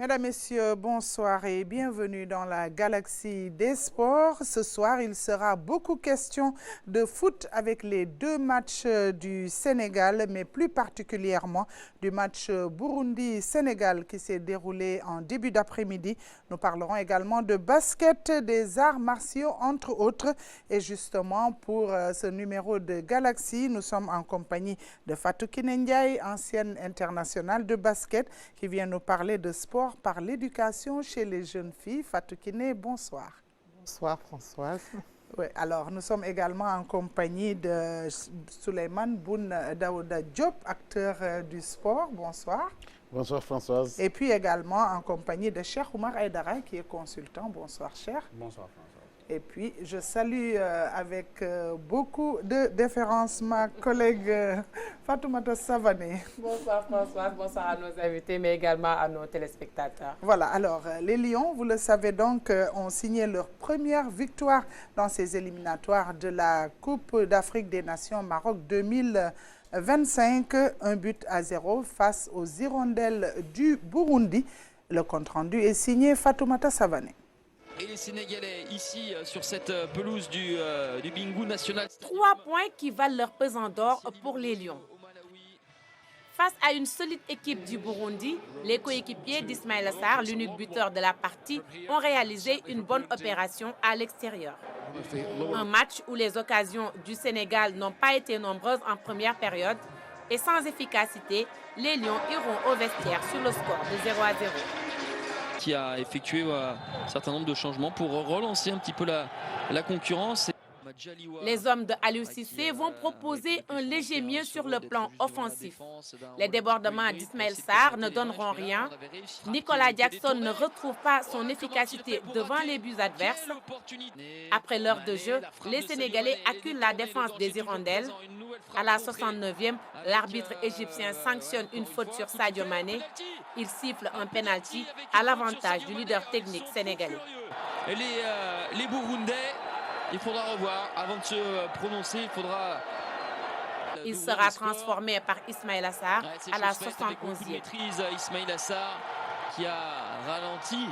Mesdames, Messieurs, bonsoir et bienvenue dans la galaxie des sports. Ce soir, il sera beaucoup question de foot avec les deux matchs du Sénégal, mais plus particulièrement du match Burundi-Sénégal qui s'est déroulé en début d'après-midi. Nous parlerons également de basket, des arts martiaux, entre autres. Et justement, pour ce numéro de Galaxie, nous sommes en compagnie de Fatou Kiné Ndiaye, ancienne internationale de basket, qui vient nous parler de sport par l'éducation chez les jeunes filles. Fatou Kiné, bonsoir. Bonsoir Françoise. Oui, alors nous sommes également en compagnie de Souleymane Boun Daouda Diop, acteur du sport. Bonsoir. Bonsoir Françoise. Et puis également en compagnie de Cheikh Oumar Aïdara qui est consultant. Bonsoir Cheikh. Bonsoir Françoise. Et puis je salue avec beaucoup de déférence ma collègue Fatoumata Savané. Bonsoir Françoise, bonsoir à nos invités, mais également à nos téléspectateurs. Voilà, alors les Lions, vous le savez donc, ont signé leur première victoire dans ces éliminatoires de la Coupe d'Afrique des Nations Maroc 2025, 1-0 face aux Hirondelles du Burundi. Le compte-rendu est signé Fatoumata Savané. Et les Sénégalais ici sur cette pelouse du Bingu national. 3 points qui valent leur pesant d'or pour les Lions. Face à une solide équipe du Burundi, les coéquipiers d'Ismaïla Sarr, l'unique buteur de la partie, ont réalisé une bonne opération à l'extérieur. Un match où les occasions du Sénégal n'ont pas été nombreuses en première période et sans efficacité, les Lions iront au vestiaire sur le score de 0-0. Qui a effectué un certain nombre de changements pour relancer un petit peu la concurrence. Les hommes de Aliou Cissé vont proposer un léger mieux sur le plan offensif. Les débordements d'Ismaël Sarr ne donneront rien. Nicolas Jackson ne retrouve pas son efficacité devant les buts adverses. Après l'heure de jeu, les Sénégalais acculent la défense des Hirondelles. À la 69e, l'arbitre égyptien sanctionne une faute sur Sadio Mané. Il siffle un penalty à l'avantage du leader technique sénégalais. Les Burundais, il faudra revoir avant de se prononcer. Il sera transformé par Ismaïla Sarr à la 71e. Maîtrise Ismaïla Sarr qui a ralenti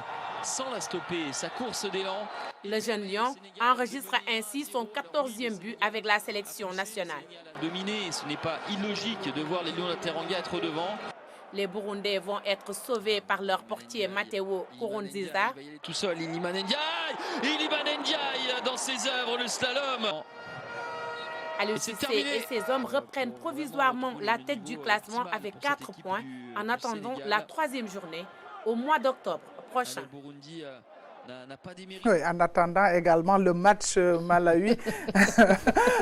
sans la stopper sa course d'élan. Le jeune Lion enregistre ainsi son 14e but avec la sélection nationale. Dominé, ce n'est pas illogique de voir les Lions de la Teranga être devant. Les Burundais vont être sauvés par leur portier Matteo Nkurunziza. Tout seul, Iliman Ndiaye dans ses œuvres, le slalom. Aliou Cissé et ses hommes reprennent provisoirement la tête du classement avec 4 points en attendant la 3e journée au mois d'octobre prochain. Oui, en attendant également le match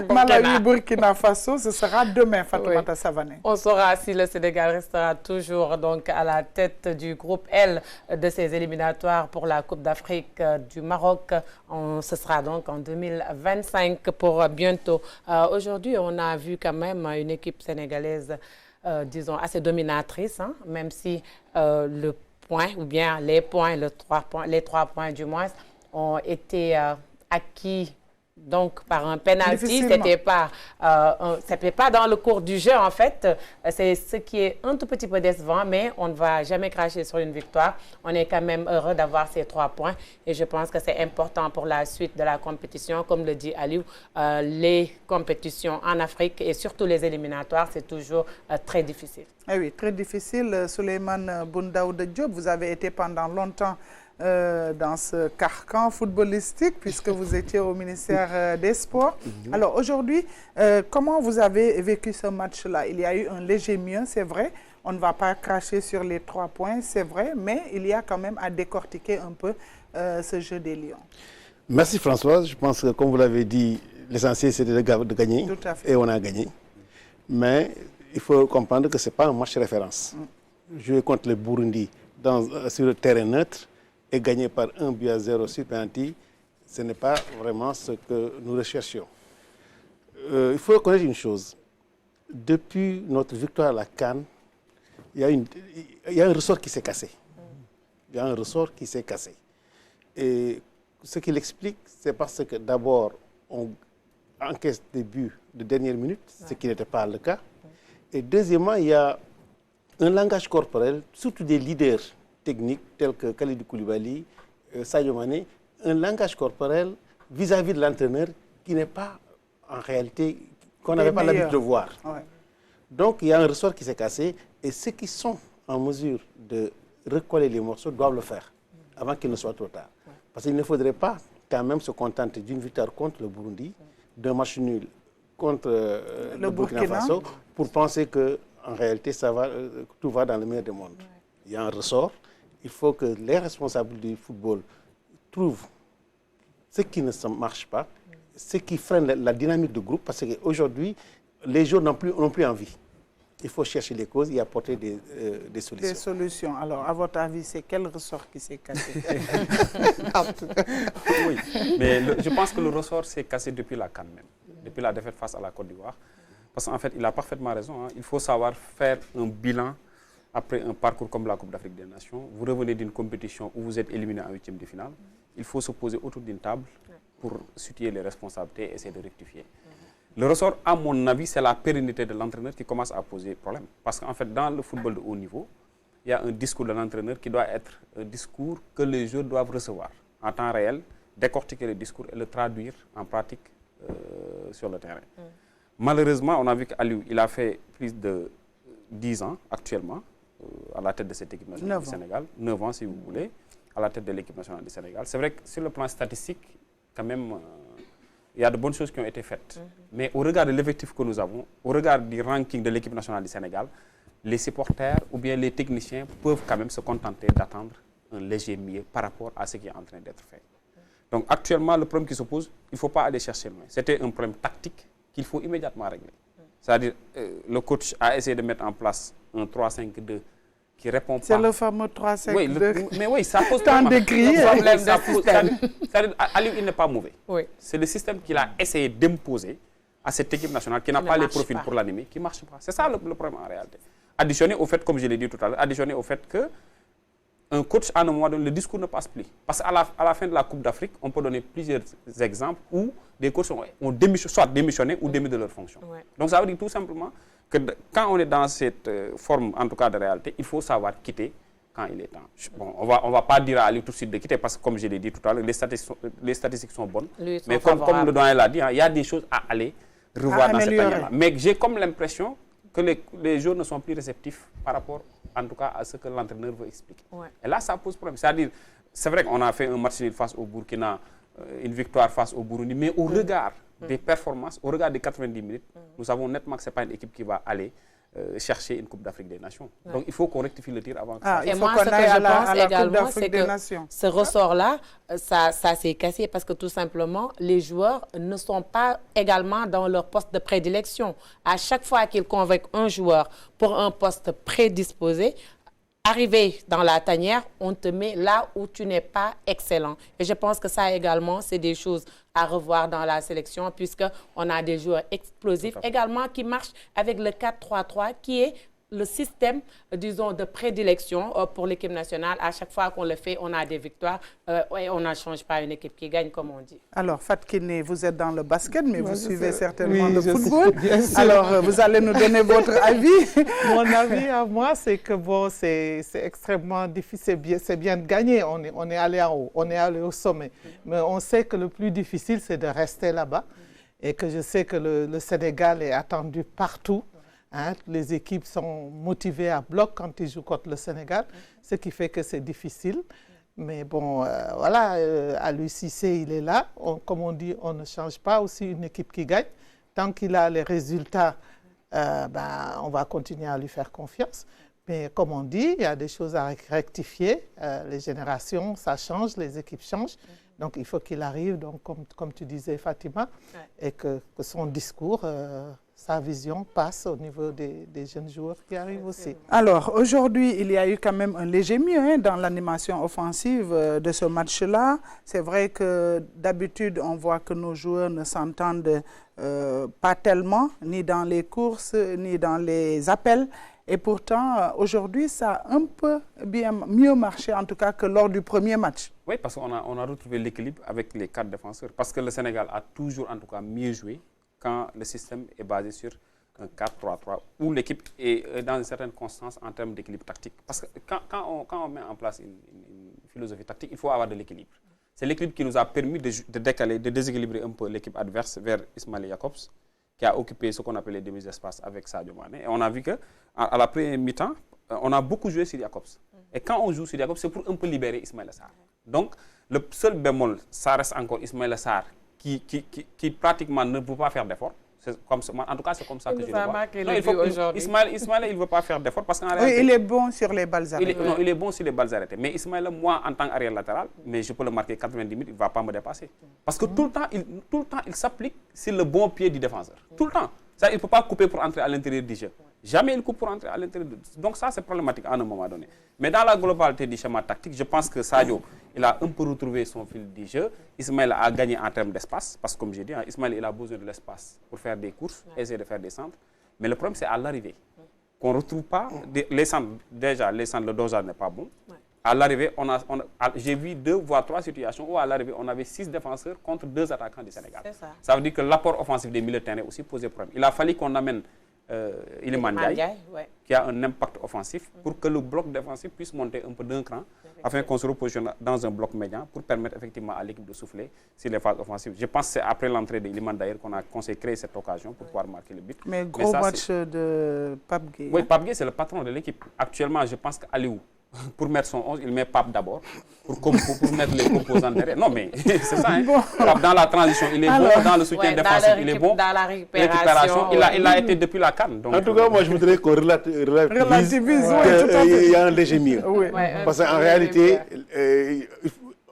Malawi-Burkina Faso, ce sera demain, Fatoumata Savané. On saura si le Sénégal restera toujours donc à la tête du groupe L de ces éliminatoires pour la Coupe d'Afrique du Maroc. Ce sera donc en 2025 pour bientôt. Aujourd'hui, on a vu quand même une équipe sénégalaise, disons, assez dominatrice, hein, même si le points, ou bien les points, les 3 points du moins, ont été acquis donc par un penalty. C'était pas dans le cours du jeu en fait. C'est ce qui est un tout petit peu décevant, mais on ne va jamais cracher sur une victoire. On est quand même heureux d'avoir ces 3 points et je pense que c'est important pour la suite de la compétition. Comme le dit Aliou, les compétitions en Afrique et surtout les éliminatoires, c'est toujours très difficile. Eh oui, très difficile. Souleymane Boun Daouda Diop, vous avez été pendant longtemps dans ce carcan footballistique puisque vous étiez au ministère des Sports. Alors aujourd'hui, comment vous avez vécu ce match-là? Il y a eu un léger mieux, c'est vrai. On ne va pas cracher sur les 3 points, c'est vrai, mais il y a quand même à décortiquer un peu ce jeu des Lions. Merci Françoise. Je pense que comme vous l'avez dit, l'essentiel c'était de gagner. Tout à fait. Et on a gagné. Mais il faut comprendre que ce n'est pas un match référence. Jouer contre le Burundi sur le terrain neutre et gagner par 1-0 sur penalty, ce n'est pas vraiment ce que nous recherchions. Il faut reconnaître une chose. Depuis notre victoire à la CAN, il y a un ressort qui s'est cassé. Il y a un ressort qui s'est cassé. Et ce qui l'explique, c'est parce que d'abord, on encaisse des buts de dernière minute, ce qui n'était pas le cas. Et deuxièmement, il y a un langage corporel, surtout des leaders techniques tels que Kalidou Koulibaly, Sadio Mané, un langage corporel vis-à-vis de l'entraîneur qui n'est pas en réalité, qu'on n'avait pas l'habitude de voir. Ouais. Donc il y a un ressort qui s'est cassé et ceux qui sont en mesure de recoller les morceaux doivent le faire avant qu'il ne soit trop tard. Parce qu'il ne faudrait pas quand même se contenter d'une victoire contre le Burundi, d'un match nul contre le Burkina Faso, pour penser qu'en réalité tout va dans le meilleur des mondes. Il y a un ressort. Il faut que les responsables du football trouvent ce qui ne marche pas, ce qui freine la dynamique de groupe, parce qu'aujourd'hui, les joueurs n'ont plus envie. Il faut chercher les causes et apporter des solutions. Des solutions. Alors, à votre avis, c'est quel ressort qui s'est cassé? Oui, mais je pense que le ressort s'est cassé depuis la CAN même, depuis la défaite face à la Côte d'Ivoire. Parce qu'en fait, il a parfaitement raison. Hein. Il faut savoir faire un bilan après un parcours comme la Coupe d'Afrique des Nations. Vous revenez d'une compétition où vous êtes éliminé en 8e de finale. Il faut se poser autour d'une table pour situer les responsabilités et essayer de rectifier. Le ressort, à mon avis, c'est la pérennité de l'entraîneur qui commence à poser problème. Parce qu'en fait, dans le football de haut niveau, il y a un discours de l'entraîneur qui doit être un discours que les joueurs doivent recevoir en temps réel, décortiquer le discours et le traduire en pratique sur le terrain. Malheureusement, on a vu qu'Aliou, il a fait plus de 10 ans actuellement à la tête de cette équipe nationale du Sénégal, 9 ans si vous voulez, à la tête de l'équipe nationale du Sénégal. C'est vrai que sur le plan statistique, quand même, il y a de bonnes choses qui ont été faites. Mais au regard de l'effectif que nous avons, au regard du ranking de l'équipe nationale du Sénégal, les supporters ou bien les techniciens peuvent quand même se contenter d'attendre un léger mieux par rapport à ce qui est en train d'être fait. Donc actuellement, le problème qui se pose, il ne faut pas aller chercher loin. C'était un problème tactique qu'il faut immédiatement régler. C'est-à-dire, le coach a essayé de mettre en place un 3-5-2 qui répond pas... C'est le fameux 3-5-2. Oui, mais oui, ça pose tant décrié. C'est-à-dire, Aliou, il n'est pas mauvais. Oui. C'est le système qu'il a essayé d'imposer à cette équipe nationale qui n'a pas les profils pour l'animer, qui ne marche pas. C'est ça le problème en réalité. Additionné au fait, comme je l'ai dit tout à l'heure, additionné au fait que un coach, à un moment donné, le discours ne passe plus. Parce qu'à la fin de la Coupe d'Afrique, on peut donner plusieurs exemples où des coachs ont soit démissionné ou démis de leur fonction. Ouais. Donc ça veut dire tout simplement que quand on est dans cette forme, en tout cas de réalité, il faut savoir quitter quand il est temps. Bon, on va pas dire à Ali tout de suite de quitter parce que, comme je l'ai dit tout à l'heure, les statistiques sont bonnes. Mais comme le doyen l'a dit, il y a des choses à aller revoir dans cette manière-là. Mais j'ai comme l'impression que les joueurs ne sont plus réceptifs par rapport, en tout cas, à ce que l'entraîneur veut expliquer. Ouais. Et là, ça pose problème. C'est-à-dire, c'est vrai qu'on a fait un match nul face au Burkina, une victoire face au Burundi, mais au regard des performances, au regard des 90 minutes, nous savons nettement que ce n'est pas une équipe qui va aller chercher une Coupe d'Afrique des Nations. Ouais. Donc, il faut qu'on rectifie le tir avant que ça. Et moi, ce que je pense également, c'est que ce ressort-là, ça s'est cassé parce que tout simplement, les joueurs ne sont pas également dans leur poste de prédilection. À chaque fois qu'ils convoquent un joueur pour un poste prédisposé, arrivé dans la tanière, on te met là où tu n'es pas excellent. Et je pense que ça également, c'est des choses à revoir dans la sélection puisqu'on a des joueurs explosifs également qui marchent avec le 4-3-3 qui est le système, disons, de prédilection pour l'équipe nationale. À chaque fois qu'on le fait, on a des victoires et on ne change pas une équipe qui gagne, comme on dit. Alors, Fatou Kiné, vous êtes dans le basket, mais vous suivez certainement le football. Alors, vous allez nous donner votre avis. Mon avis à moi, c'est que bon, c'est extrêmement difficile. C'est bien de gagner. On est allé en haut, on est allé au sommet. Mais on sait que le plus difficile, c'est de rester là-bas. Et que je sais que le Sénégal est attendu partout. Hein, les équipes sont motivées à bloc quand ils jouent contre le Sénégal, ce qui fait que c'est difficile. Mais bon, voilà, Aliou Cissé, il est là. Comme on dit, on ne change pas aussi une équipe qui gagne. Tant qu'il a les résultats, on va continuer à lui faire confiance. Mais comme on dit, il y a des choses à rectifier. Les générations, ça change, les équipes changent. Donc, il faut qu'il arrive, donc, comme tu disais, Fatima, et que son discours... sa vision passe au niveau des jeunes joueurs qui arrivent aussi. Alors, aujourd'hui, il y a eu quand même un léger mieux dans l'animation offensive de ce match-là. C'est vrai que d'habitude, on voit que nos joueurs ne s'entendent pas tellement, ni dans les courses, ni dans les appels. Et pourtant, aujourd'hui, ça a un peu mieux marché, en tout cas, que lors du premier match. Oui, parce qu'on a retrouvé l'équilibre avec les 4 défenseurs. Parce que le Sénégal a toujours, en tout cas, mieux joué quand le système est basé sur un 4-3-3 où l'équipe est dans une certaine constance en termes d'équilibre tactique. Parce que quand on met en place une philosophie tactique, il faut avoir de l'équilibre. C'est l'équilibre qui nous a permis de décaler, de déséquilibrer un peu l'équipe adverse vers Ismail Jacobs, qui a occupé ce qu'on appelle les demi-espaces avec Sadio Mané. Et on a vu qu'à la première mi-temps, on a beaucoup joué sur Jacobs. Et quand on joue sur Jacobs, c'est pour un peu libérer Ismaïla Sarr. Donc, le seul bémol, ça reste encore Ismaïla Sarr qui pratiquement ne peut pas faire d'efforts. En tout cas, c'est comme ça que je le vois. Ismaïla, il ne veut pas faire d'efforts parce qu'en réalité... Oui, il est bon sur les balles arrêtées. Non, il est bon sur les balles arrêtées. Mais Ismaïla, moi, en tant qu'arrière latéral, mais je peux le marquer 90 minutes, il ne va pas me dépasser. Parce que tout le temps, il s'applique sur le bon pied du défenseur. Tout le temps. Ça, il ne peut pas couper pour entrer à l'intérieur du jeu. Jamais il coupe pour entrer à l'intérieur du jeu. Donc ça, c'est problématique à un moment donné. Mais dans la globalité du schéma tactique, je pense que Sadio, il a un peu retrouvé son fil du jeu. Ismaël a gagné en termes d'espace, parce que comme j'ai dit, Ismaël, il a besoin de l'espace pour faire des courses, essayer de faire des centres. Mais le problème, c'est à l'arrivée. Qu'on ne retrouve pas les centres. Déjà, les centres, le dosage n'est pas bon. À l'arrivée, j'ai vu 2 voire 3 situations où à l'arrivée, on avait 6 défenseurs contre 2 attaquants du Sénégal. Ça veut dire que l'apport offensif des milieux de terrain aussi posait problème. Il a fallu qu'on amène Iliman Ndiaye, qui a un impact offensif, pour que le bloc défensif puisse monter un peu d'un cran, afin qu'on se repositionne dans un bloc médian pour permettre effectivement à l'équipe de souffler sur les phases offensives. Je pense que c'est après l'entrée de Iliman Ndiaye qu'on s'est créé cette occasion pour pouvoir marquer le but. Mais gros match de Pape Gueye. Oui, Pape Gueye, c'est le patron de l'équipe. Actuellement, je pense qu'Aliou, pour mettre son 11, il met Pape d'abord, pour mettre les composants derrière. Non, mais c'est ça. Hein. Bon. Pape, dans la transition, il est bon. Dans le soutien défensif, il est bon. Dans la récupération. Il a été depuis la CAN. En tout cas, moi, je voudrais qu'on relativise il y a un léger mieux. Oui. Parce qu'en réalité,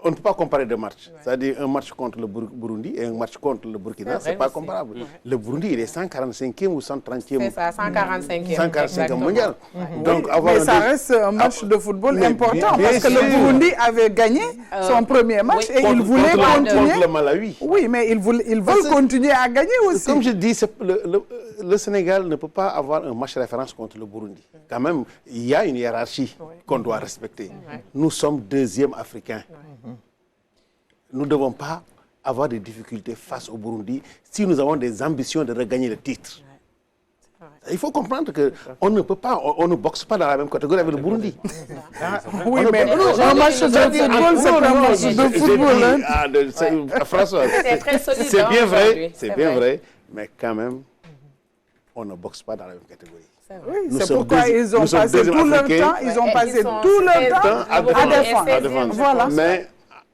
on ne peut pas comparer deux matchs. C'est-à-dire un match contre le Burundi et un match contre le Burkina, ce n'est pas comparable. Le Burundi, il est 145e ou 130e. C'est ça, 145e. 145e mondial. Donc, mais ça reste un match de football important parce que le Burundi avait gagné son premier match et il voulait continuer. Contre le Malawi. Oui, mais ils veulent continuer à gagner aussi. Comme je dis, le Sénégal ne peut pas avoir un match référence contre le Burundi. Quand même, il y a une hiérarchie qu'on doit respecter. Nous sommes deuxième africains. Nous ne devons pas avoir des difficultés face au Burundi si nous avons des ambitions de regagner le titre. Il faut comprendre qu'on ne peut pas, on ne boxe pas dans la même catégorie avec le Burundi. Oui, mais un match de football, c'est pas un match de football. François, c'est bien vrai, c'est bien vrai, mais quand même, on ne boxe pas dans la même catégorie. Oui, c'est pourquoi ils ont passé tout leur temps, ils ont passé tout leur temps à défendre. Voilà. Mais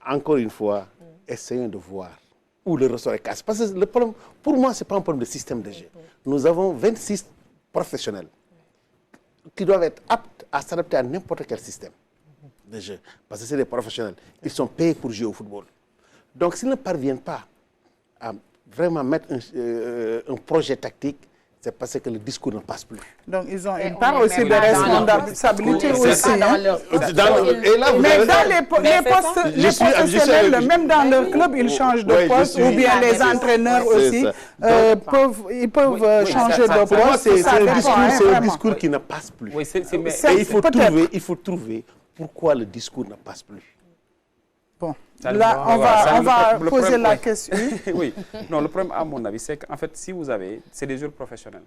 encore une fois, essayons de voir où le ressort est cassé. Parce que le problème, pour moi, ce n'est pas un problème de système de jeu. Nous avons 26 professionnels qui doivent être aptes à s'adapter à n'importe quel système de jeu. Parce que c'est des professionnels. Ils sont payés pour jouer au football. Donc, s'ils ne parviennent pas à vraiment mettre un projet tactique, c'est parce que le discours ne passe plus. Donc, ils ont une part aussi de responsabilité aussi. Mais dans les postes professionnels, même dans leur club, ils changent de poste, ou bien les entraîneurs aussi, ils peuvent changer de poste. Pour moi, c'est un discours qui ne passe plus. Et il faut trouver pourquoi le discours ne passe plus. Bon, là, on va poser la question. Oui, non, le problème, à mon avis, c'est qu'en fait, si vous avez, c'est des joueurs professionnels.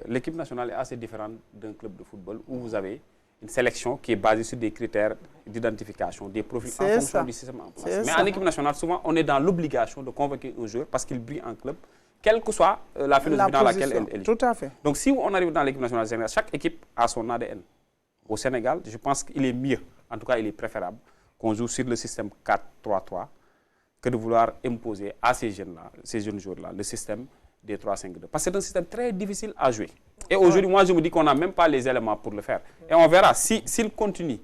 L'équipe nationale est assez différente d'un club de football où vous avez une sélection qui est basée sur des critères d'identification, des profils en fonction du système en place. Mais en équipe nationale, souvent, on est dans l'obligation de convoquer un joueur parce qu'il brille en club, quelle que soit la philosophie dans laquelle elle joue. Tout à fait. Donc, si on arrive dans l'équipe nationale sénégalaise, chaque équipe a son ADN. Au Sénégal, je pense qu'il est mieux, en tout cas, il est préférable qu'on joue sur le système 4-3-3 que de vouloir imposer à ces jeunes joueurs-là, le système des 3-5-2. Parce que c'est un système très difficile à jouer. Et aujourd'hui, moi, je me dis qu'on n'a même pas les éléments pour le faire. Et on verra s'il continue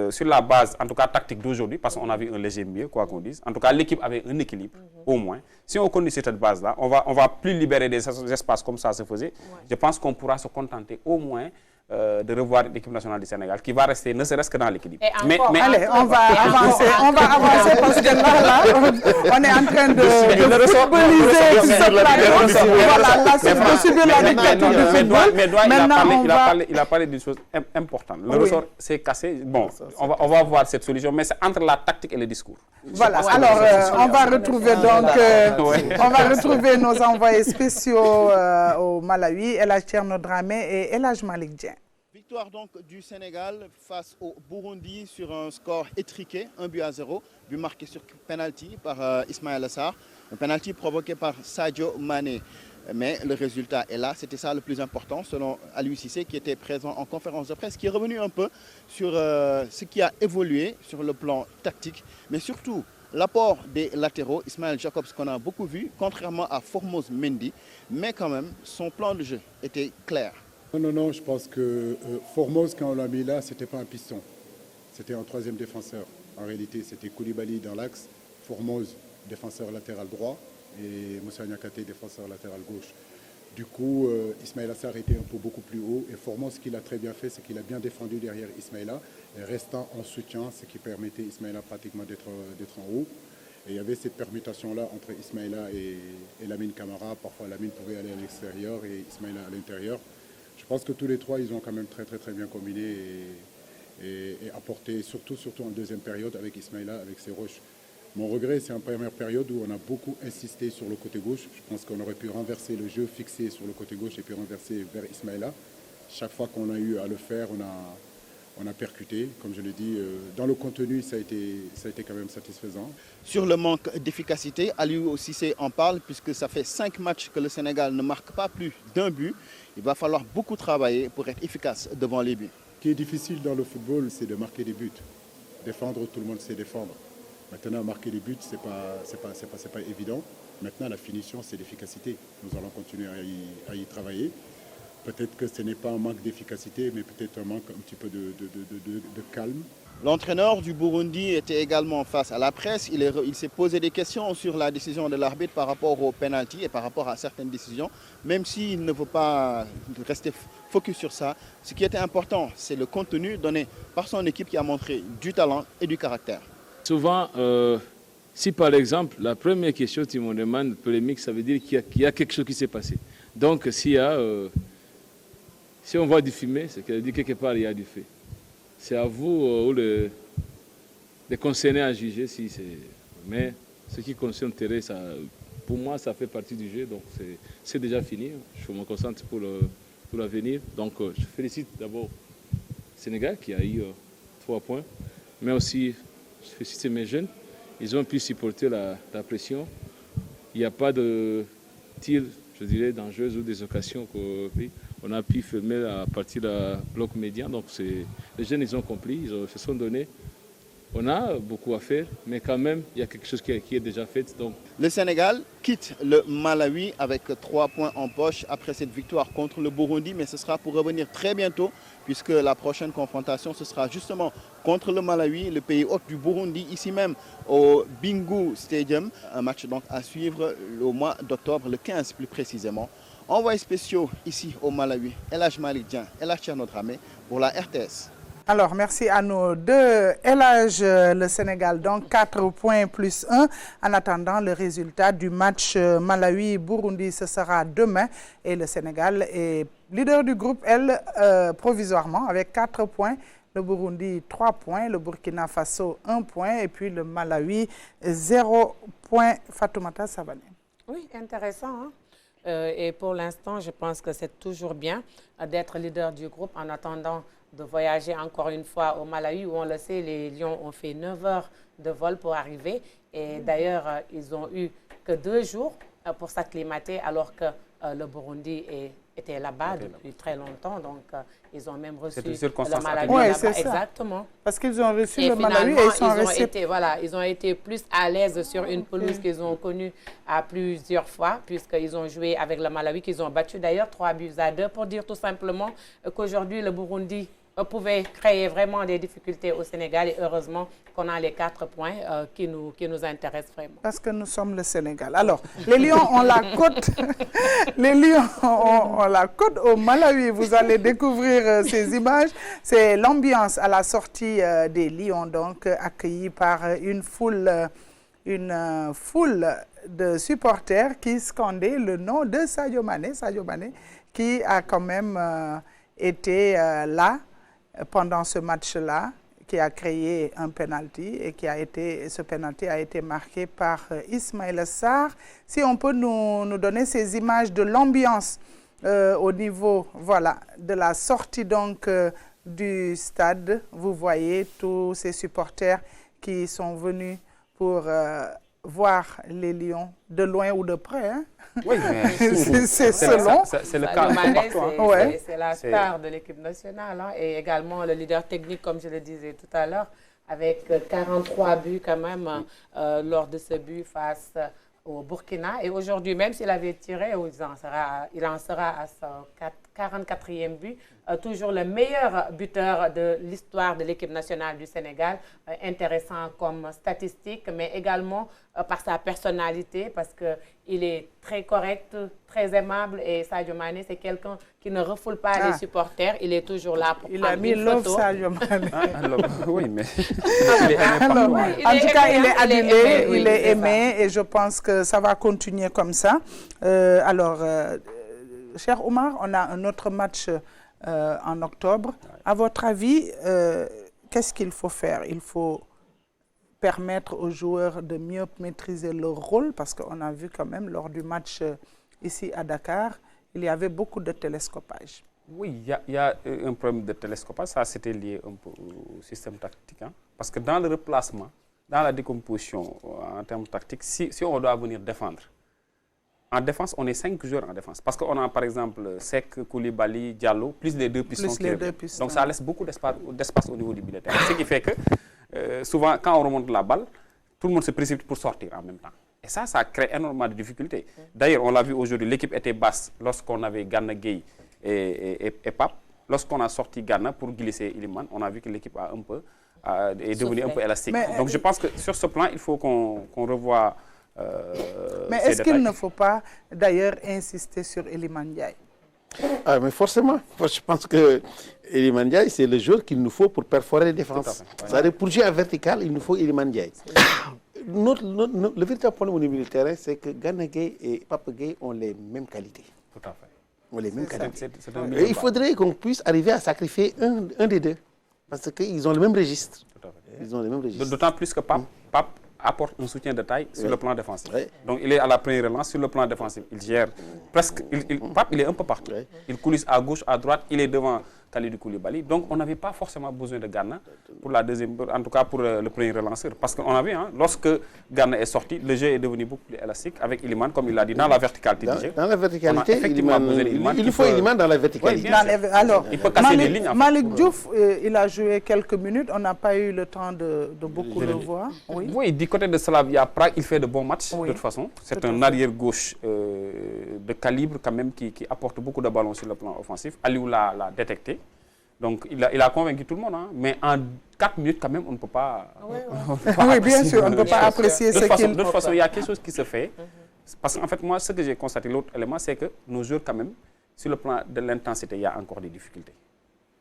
sur la base, en tout cas tactique d'aujourd'hui, parce qu'on a vu un léger mieux, quoi qu'on dise. En tout cas, l'équipe avait un équilibre, au moins. Si on continue sur cette base-là, on va plus libérer des espaces comme ça se faisait. Je pense qu'on pourra se contenter au moins de revoir l'équipe nationale du Sénégal qui va rester ne serait-ce que dans l'équilibre. Allez, on va avancer parce que là, on est en train de footballiser ce plateau. Voilà, là, c'est de subir la dictature du football. Il a parlé d'une chose importante. Le ressort s'est cassé. Bon, on va voir cette solution, mais c'est entre la tactique et le discours. Voilà, alors on va retrouver donc, on va retrouver nos envoyés spéciaux au Malawi, El Hadj Thierno Dramé et El Hadj Malick Dieng. Victoire donc du Sénégal face au Burundi sur un score étriqué, 1-0, but marqué sur penalty par Ismaïla Sarr, un penalty provoqué par Sadio Mané. Mais le résultat est là, c'était ça le plus important selon Aliou Cissé qui était présent en conférence de presse, qui est revenu un peu sur ce qui a évolué sur le plan tactique, mais surtout l'apport des latéraux, Ismaël Jacobs qu'on a beaucoup vu, contrairement à Formose Mendy, mais quand même son plan de jeu était clair. Non, je pense que Formose, quand on l'a mis là, ce n'était pas un piston. C'était un troisième défenseur. En réalité, c'était Koulibaly dans l'axe, Formose, défenseur latéral droit, et Moussa Niakhaté, défenseur latéral gauche. Du coup, Ismaïla Sarr était un peu beaucoup plus haut. Et Formose, ce qu'il a très bien fait, c'est qu'il a bien défendu derrière Ismaïla, et restant en soutien, ce qui permettait à Ismaïla pratiquement d'être en haut. Et il y avait cette permutation-là entre Ismaïla et Lamine Camara. Parfois, Lamine pouvait aller à l'extérieur et Ismaïla à l'intérieur. Je pense que tous les trois, ils ont quand même très bien combiné et apporté, surtout en deuxième période avec Ismaïla, avec ses roches. Mon regret, c'est en première période où on a beaucoup insisté sur le côté gauche. Je pense qu'on aurait pu renverser le jeu, fixer sur le côté gauche et puis renverser vers Ismaïla. Chaque fois qu'on a eu à le faire, on a percuté. Comme je l'ai dit, dans le contenu, ça a été quand même satisfaisant. Sur le manque d'efficacité, Aliou Cissé en parle puisque ça fait 5 matchs que le Sénégal ne marque pas plus d'un but. Il va falloir beaucoup travailler pour être efficace devant les buts. Ce qui est difficile dans le football, c'est de marquer des buts. Défendre, tout le monde sait défendre. Maintenant, marquer des buts, c'est pas évident. Maintenant, la finition, c'est l'efficacité. Nous allons continuer à y travailler. Peut-être que ce n'est pas un manque d'efficacité, mais peut-être un manque un petit peu de calme. L'entraîneur du Burundi était également face à la presse. Il s'est posé des questions sur la décision de l'arbitre par rapport au penalty et par rapport à certaines décisions, même s'il ne veut pas rester focus sur ça. Ce qui était important, c'est le contenu donné par son équipe qui a montré du talent et du caractère. Souvent, si par exemple, la première question tu me demandes polémique, ça veut dire qu'il y a quelque chose qui s'est passé. Donc, si on voit du fumet, c'est qu'elle dit quelque part il y a du feu. C'est à vous ou les concernés à juger si c'est. Mais ce qui concerne Terre, pour moi, ça fait partie du jeu, donc c'est déjà fini. Je me concentre pour l'avenir. Donc, je félicite d'abord le Sénégal qui a eu 3 points, mais aussi je félicite mes jeunes. Ils ont pu supporter la pression. Il n'y a pas de tir, je dirais, dangereux ou des occasions qu'on a pu filmer à partir du bloc médian. Donc les jeunes, ils ont compris, ils se sont donnés. On a beaucoup à faire, mais quand même, il y a quelque chose qui est déjà fait. Donc. Le Sénégal quitte le Malawi avec 3 points en poche après cette victoire contre le Burundi, mais ce sera pour revenir très bientôt, puisque la prochaine confrontation, ce sera justement contre le Malawi, le pays hôte du Burundi, ici même au Bingu Stadium. Un match donc à suivre au mois d'octobre, le 15 plus précisément. Envoyés spéciaux ici au Malawi, El Hadj Malick Dieng, El Hadj Thierno Dramé pour la RTS. Alors, merci à nos deux. El Hadj, le Sénégal, donc 4 points plus 1. En attendant le résultat du match Malawi-Burundi, ce sera demain. Et le Sénégal est leader du groupe L provisoirement avec 4 points. Le Burundi, 3 points. Le Burkina Faso, 1 point. Et puis le Malawi, 0 point. Fatoumata Savané. Oui, intéressant. Et pour l'instant, je pense que c'est toujours bien d'être leader du groupe en attendant de voyager encore une fois au Malawi où on le sait, les Lions ont fait 9 heures de vol pour arriver. Et d'ailleurs, ils n'ont eu que 2 jours pour s'acclimater alors que le Burundi était là-bas depuis très longtemps. Donc, ils ont même reçu le Malawi. Oui, c'est ça. Exactement. Parce qu'ils ont reçu le Malawi et ils sont restés. Ils ont été plus à l'aise sur une pelouse qu'ils ont connue à plusieurs fois, puisqu'ils ont joué avec le Malawi, qu'ils ont battu d'ailleurs 3-2 pour dire tout simplement qu'aujourd'hui, le Burundi pouvait créer vraiment des difficultés au Sénégal. Et heureusement qu'on a les 4 points qui nous intéressent vraiment. Parce que nous sommes le Sénégal. Alors, les Lions ont la côte. Les Lions ont la côte au Malawi. Vous allez découvrir ces images. C'est l'ambiance à la sortie des Lions, donc accueillis par une foule de supporters qui scandaient le nom de Sadio Mané. Sadio Mané qui a quand même été là pendant ce match-là, qui a créé un penalty et ce penalty a été marqué par Ismaïla Sarr. Si on peut nous donner ces images de l'ambiance au niveau, voilà, de la sortie donc du stade. Vous voyez tous ces supporters qui sont venus pour voir les Lions de loin ou de près. Hein? Oui, mais c'est selon. C'est le cas partout. C'est la star de l'équipe nationale, hein, et également le leader technique, comme je le disais tout à l'heure, avec 43 buts quand même lors de ce but face au Burkina. Et aujourd'hui, même s'il avait tiré, il en sera à son 44e but. Toujours le meilleur buteur de l'histoire de l'équipe nationale du Sénégal. Intéressant comme statistique, mais également par sa personnalité, parce qu'il est très correct, très aimable. Et Sadio Mané, c'est quelqu'un qui ne refoule pas les supporters. Il est toujours là pour prendre une photo. Il a mis love Sadio Mané. Oui, mais... En tout cas, il est adulé, il est aimé, et je pense que ça va continuer comme ça. Cher Omar, on a un autre match en octobre. À votre avis, qu'est-ce qu'il faut faire? Il faut permettre aux joueurs de mieux maîtriser leur rôle, parce qu'on a vu quand même lors du match ici à Dakar, il y avait beaucoup de télescopage. Oui, il y a un problème de télescopage. Ça, c'était lié un peu au système tactique. Hein, parce que dans le replacement, dans la décomposition en termes tactiques, si on doit venir défendre, en défense, on est 5 joueurs en défense. Parce qu'on a par exemple Seck, Koulibaly, Diallo, plus les 2 pistons. Donc ça laisse beaucoup d'espace au niveau du milieu de terrain. Ce qui fait que souvent, quand on remonte la balle, tout le monde se précipite pour sortir en même temps. Et ça crée énormément de difficultés. D'ailleurs, on l'a vu aujourd'hui, l'équipe était basse lorsqu'on avait Gana Gueye et Pape. Lorsqu'on a sorti Gana pour glisser Iliman, on a vu que l'équipe est devenue un peu élastique. Donc je pense que sur ce plan, il faut qu'on revoie... mais est-ce qu'il ne faut pas d'ailleurs insister sur Iliman Ndiaye? Mais forcément, je pense que Iliman Ndiaye, c'est le joueur qu'il nous faut pour perforer les défenses. C'est-à-dire pour jouer en vertical, il nous faut Iliman Ndiaye. Le véritable problème au niveau du terrain, c'est que Gana Gueye et Pape Gueye ont les mêmes qualités. Tout à fait. Ont les mêmes qualités. Et il faudrait qu'on puisse arriver à sacrifier un des deux. Parce qu'ils ont le même registre. Tout à fait. Ils ont le même registre. D'autant plus que Pape apporte un soutien de taille sur le plan défensif. Donc il est à la première relance sur le plan défensif. Il gère presque... Pape, il est un peu partout. Il coulisse à gauche, à droite, il est devant Kalidou Koulibaly. Donc on n'avait pas forcément besoin de Gana pour la deuxième, en tout cas pour le premier relanceur. Parce qu'on a vu, hein, lorsque Gana est sorti, le jeu est devenu beaucoup plus élastique avec Iliman, comme il l'a dit, dans la verticalité du jeu. Dans la verticalité, il faut Iliman dans la verticalité. Alors, il peut casser les lignes. Malik Diouf, il a joué quelques minutes, on n'a pas eu le temps de beaucoup le voir. Oui, du côté de Slavia Prague, il fait de bons matchs de toute façon. C'est un arrière-gauche de calibre quand même qui apporte beaucoup de ballons sur le plan offensif. Aliou l'a détecté. Donc il a convaincu tout le monde, hein. Mais en 4 minutes quand même, on ne peut pas... Oui, bien sûr, on ne peut pas apprécier ce qu'il... De toute façon, il y a quelque chose qui se fait. Parce qu'en fait, moi, ce que j'ai constaté, l'autre élément, c'est que nos joueurs quand même, sur le plan de l'intensité, il y a encore des difficultés.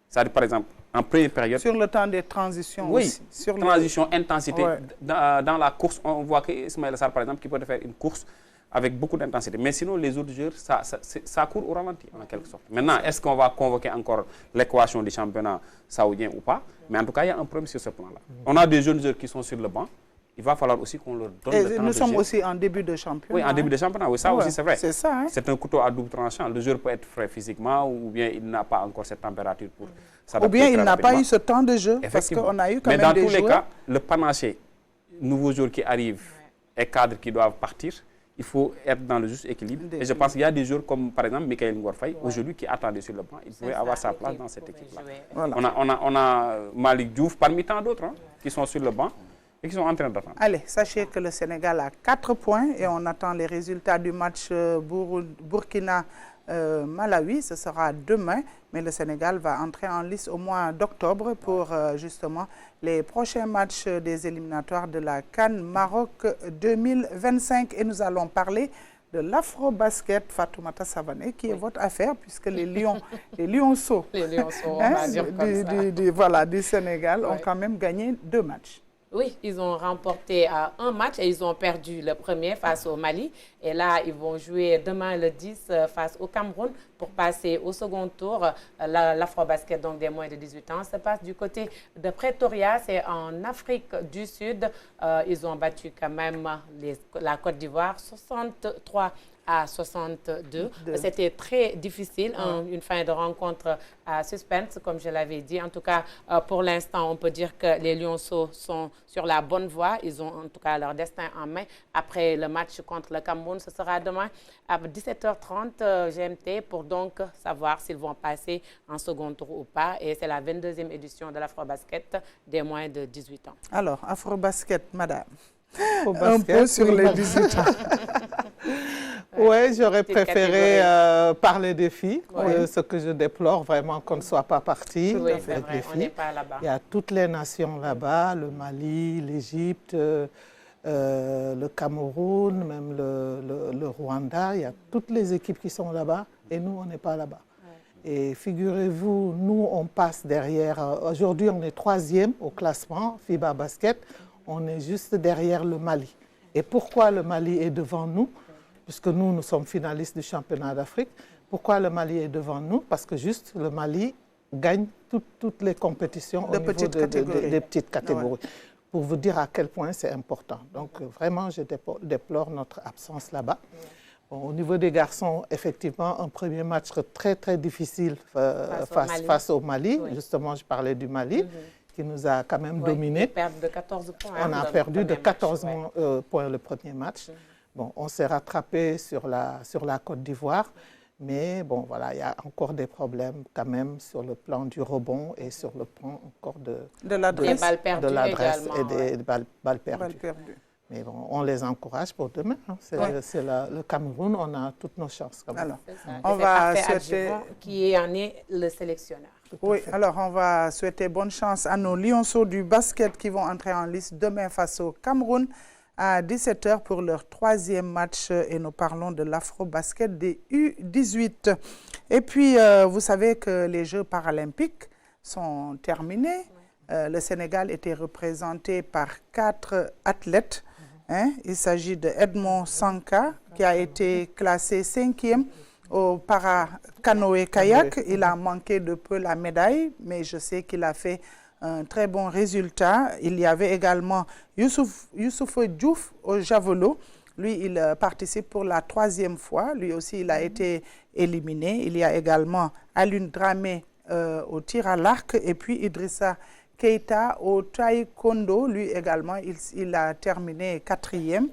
C'est-à-dire, par exemple, en première période... Sur le temps des transitions aussi. Sur transition, intensité. Dans la course, on voit que Ismaïla Sarr, par exemple, qui peut faire une course avec beaucoup d'intensité. Mais sinon, les autres joueurs, ça court au ralenti, en quelque sorte. Maintenant, est-ce qu'on va convoquer encore l'équation du championnat saoudien ou pas? Mais en tout cas, il y a un problème sur ce plan-là. On a des jeunes joueurs qui sont sur le banc. Il va falloir aussi qu'on leur donne le temps de jeu. Nous sommes aussi en début de championnat. Oui, en début de championnat, oui, ça aussi c'est vrai. C'est ça. Hein? C'est un couteau à double tranchant. Le joueur peut être frais physiquement ou bien il n'a pas encore cette température pour s'adapter. Ou bien il n'a pas eu ce temps de jeu. Parce qu'on a eu quand même des joueurs. Mais dans tous les cas, le panaché, nouveaux joueurs qui arrivent et cadres qui doivent partir, il faut être dans le juste équilibre. Et je pense qu'il y a des joueurs comme par exemple Mikayil Ngor Faye, aujourd'hui qui attendait sur le banc. Il pouvait avoir sa place dans cette équipe-là. Voilà. On a Malik Diouf parmi tant d'autres qui sont sur le banc et qui sont en train d'attendre. Allez, sachez que le Sénégal a 4 points et on attend les résultats du match Burkina Malawi. Ce sera demain, mais le Sénégal va entrer en lice au mois d'octobre pour justement les prochains matchs des éliminatoires de la CAN Maroc 2025. Et nous allons parler de l'afro-basket, Fatoumata Savané, qui est votre affaire, puisque les Lionceaux, du Sénégal ont quand même gagné 2 matchs. Oui, ils ont remporté un match et ils ont perdu le premier face au Mali. Et là, ils vont jouer demain le 10 face au Cameroun pour passer au second tour. L'afro-basket, donc des moins de 18 ans, se passe du côté de Pretoria, c'est en Afrique du Sud. Ils ont battu quand même la Côte d'Ivoire 63-62. C'était très difficile, une fin de rencontre à suspense, comme je l'avais dit. En tout cas, pour l'instant, on peut dire que les Lionceaux sont sur la bonne voie. Ils ont en tout cas leur destin en main. Après le match contre le Cameroun, ce sera demain à 17h30 GMT pour donc savoir s'ils vont passer en second tour ou pas. Et c'est la 22e édition de l'Afro-Basket des moins de 18 ans. Alors, Afro-Basket, madame. Un peu sur les 18 ans. Oui, j'aurais préféré parler des filles, ce que je déplore vraiment qu'on ne soit pas parti. Oui, c'est vrai, on n'est pas là-bas. Il y a toutes les nations là-bas, le Mali, l'Égypte, le Cameroun, même le Rwanda. Il y a toutes les équipes qui sont là-bas et nous, on n'est pas là-bas. Et figurez-vous, nous, on passe derrière. Aujourd'hui, on est 3e au classement FIBA Basket. On est juste derrière le Mali. Et pourquoi le Mali est devant nous? Puisque nous sommes finalistes du championnat d'Afrique. Pourquoi le Mali est devant nous? Parce que juste le Mali gagne toutes les compétitions au niveau des petites catégories. Ouais. Pour vous dire à quel point c'est important. Donc vraiment, je déplore notre absence là-bas. Bon, au niveau des garçons, effectivement, un premier match très, très difficile face au Mali. Oui. Justement, je parlais du Mali. Qui nous a quand même dominé. De 14 points. On a perdu de 14 points le premier match. Bon, on s'est rattrapé sur la Côte d'Ivoire, mais bon, voilà, il y a encore des problèmes quand même sur le plan du rebond et sur le plan encore de l'adresse et des balles perdues. Mais bon, on les encourage pour demain. Hein. C'est le Cameroun, on a toutes nos chances. Quand même. Alors, on va souhaiter qui en est le sélectionneur. Oui, alors on va souhaiter bonne chance à nos Lionceaux du basket qui vont entrer en lice demain face au Cameroun à 17h pour leur 3e match. Et nous parlons de l'Afro-Basket des U18. Et puis, vous savez que les Jeux paralympiques sont terminés. Le Sénégal était représenté par 4 athlètes. Il s'agit de Edmond Sanka qui a été classé 5e au para-canoë-kayak. Il a manqué de peu la médaille, mais je sais qu'il a fait un très bon résultat. Il y avait également Youssouf Diouf au javelot. Lui, il participe pour la 3e fois. Lui aussi, il a été éliminé. Il y a également Alioune Dramé au tir à l'arc et puis Idrissa Keita au taekwondo. Lui également, il a terminé 4e.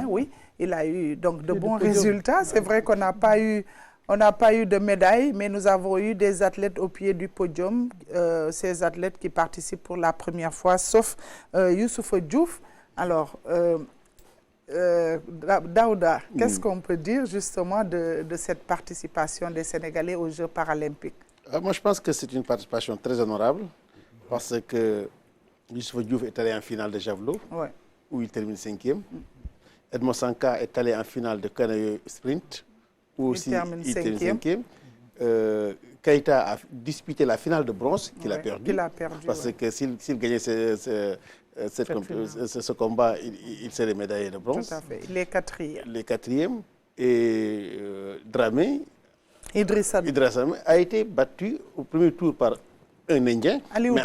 Oui. Il a eu donc de bons résultats. C'est vrai qu'on n'a pas eu de médaille, mais nous avons eu des athlètes au pied du podium, ces athlètes qui participent pour la première fois, sauf Youssouf Diouf. Alors, Daouda, qu'est-ce qu'on peut dire justement de cette participation des Sénégalais aux Jeux paralympiques? Moi, je pense que c'est une participation très honorable, parce que Youssouf Diouf est allé en finale de javelot, où il termine 5e. Edmond Sanka est allé en finale de canoë sprint, où aussi il termine 5e. Keita a disputé la finale de bronze, qu'il a perdu. Parce que s'il gagnait ce combat, il serait médaillé de bronze. Tout à fait. Les 4e. Les 4e. Et Dramé, Idrissa a été battu au premier tour par un Indien, Aliou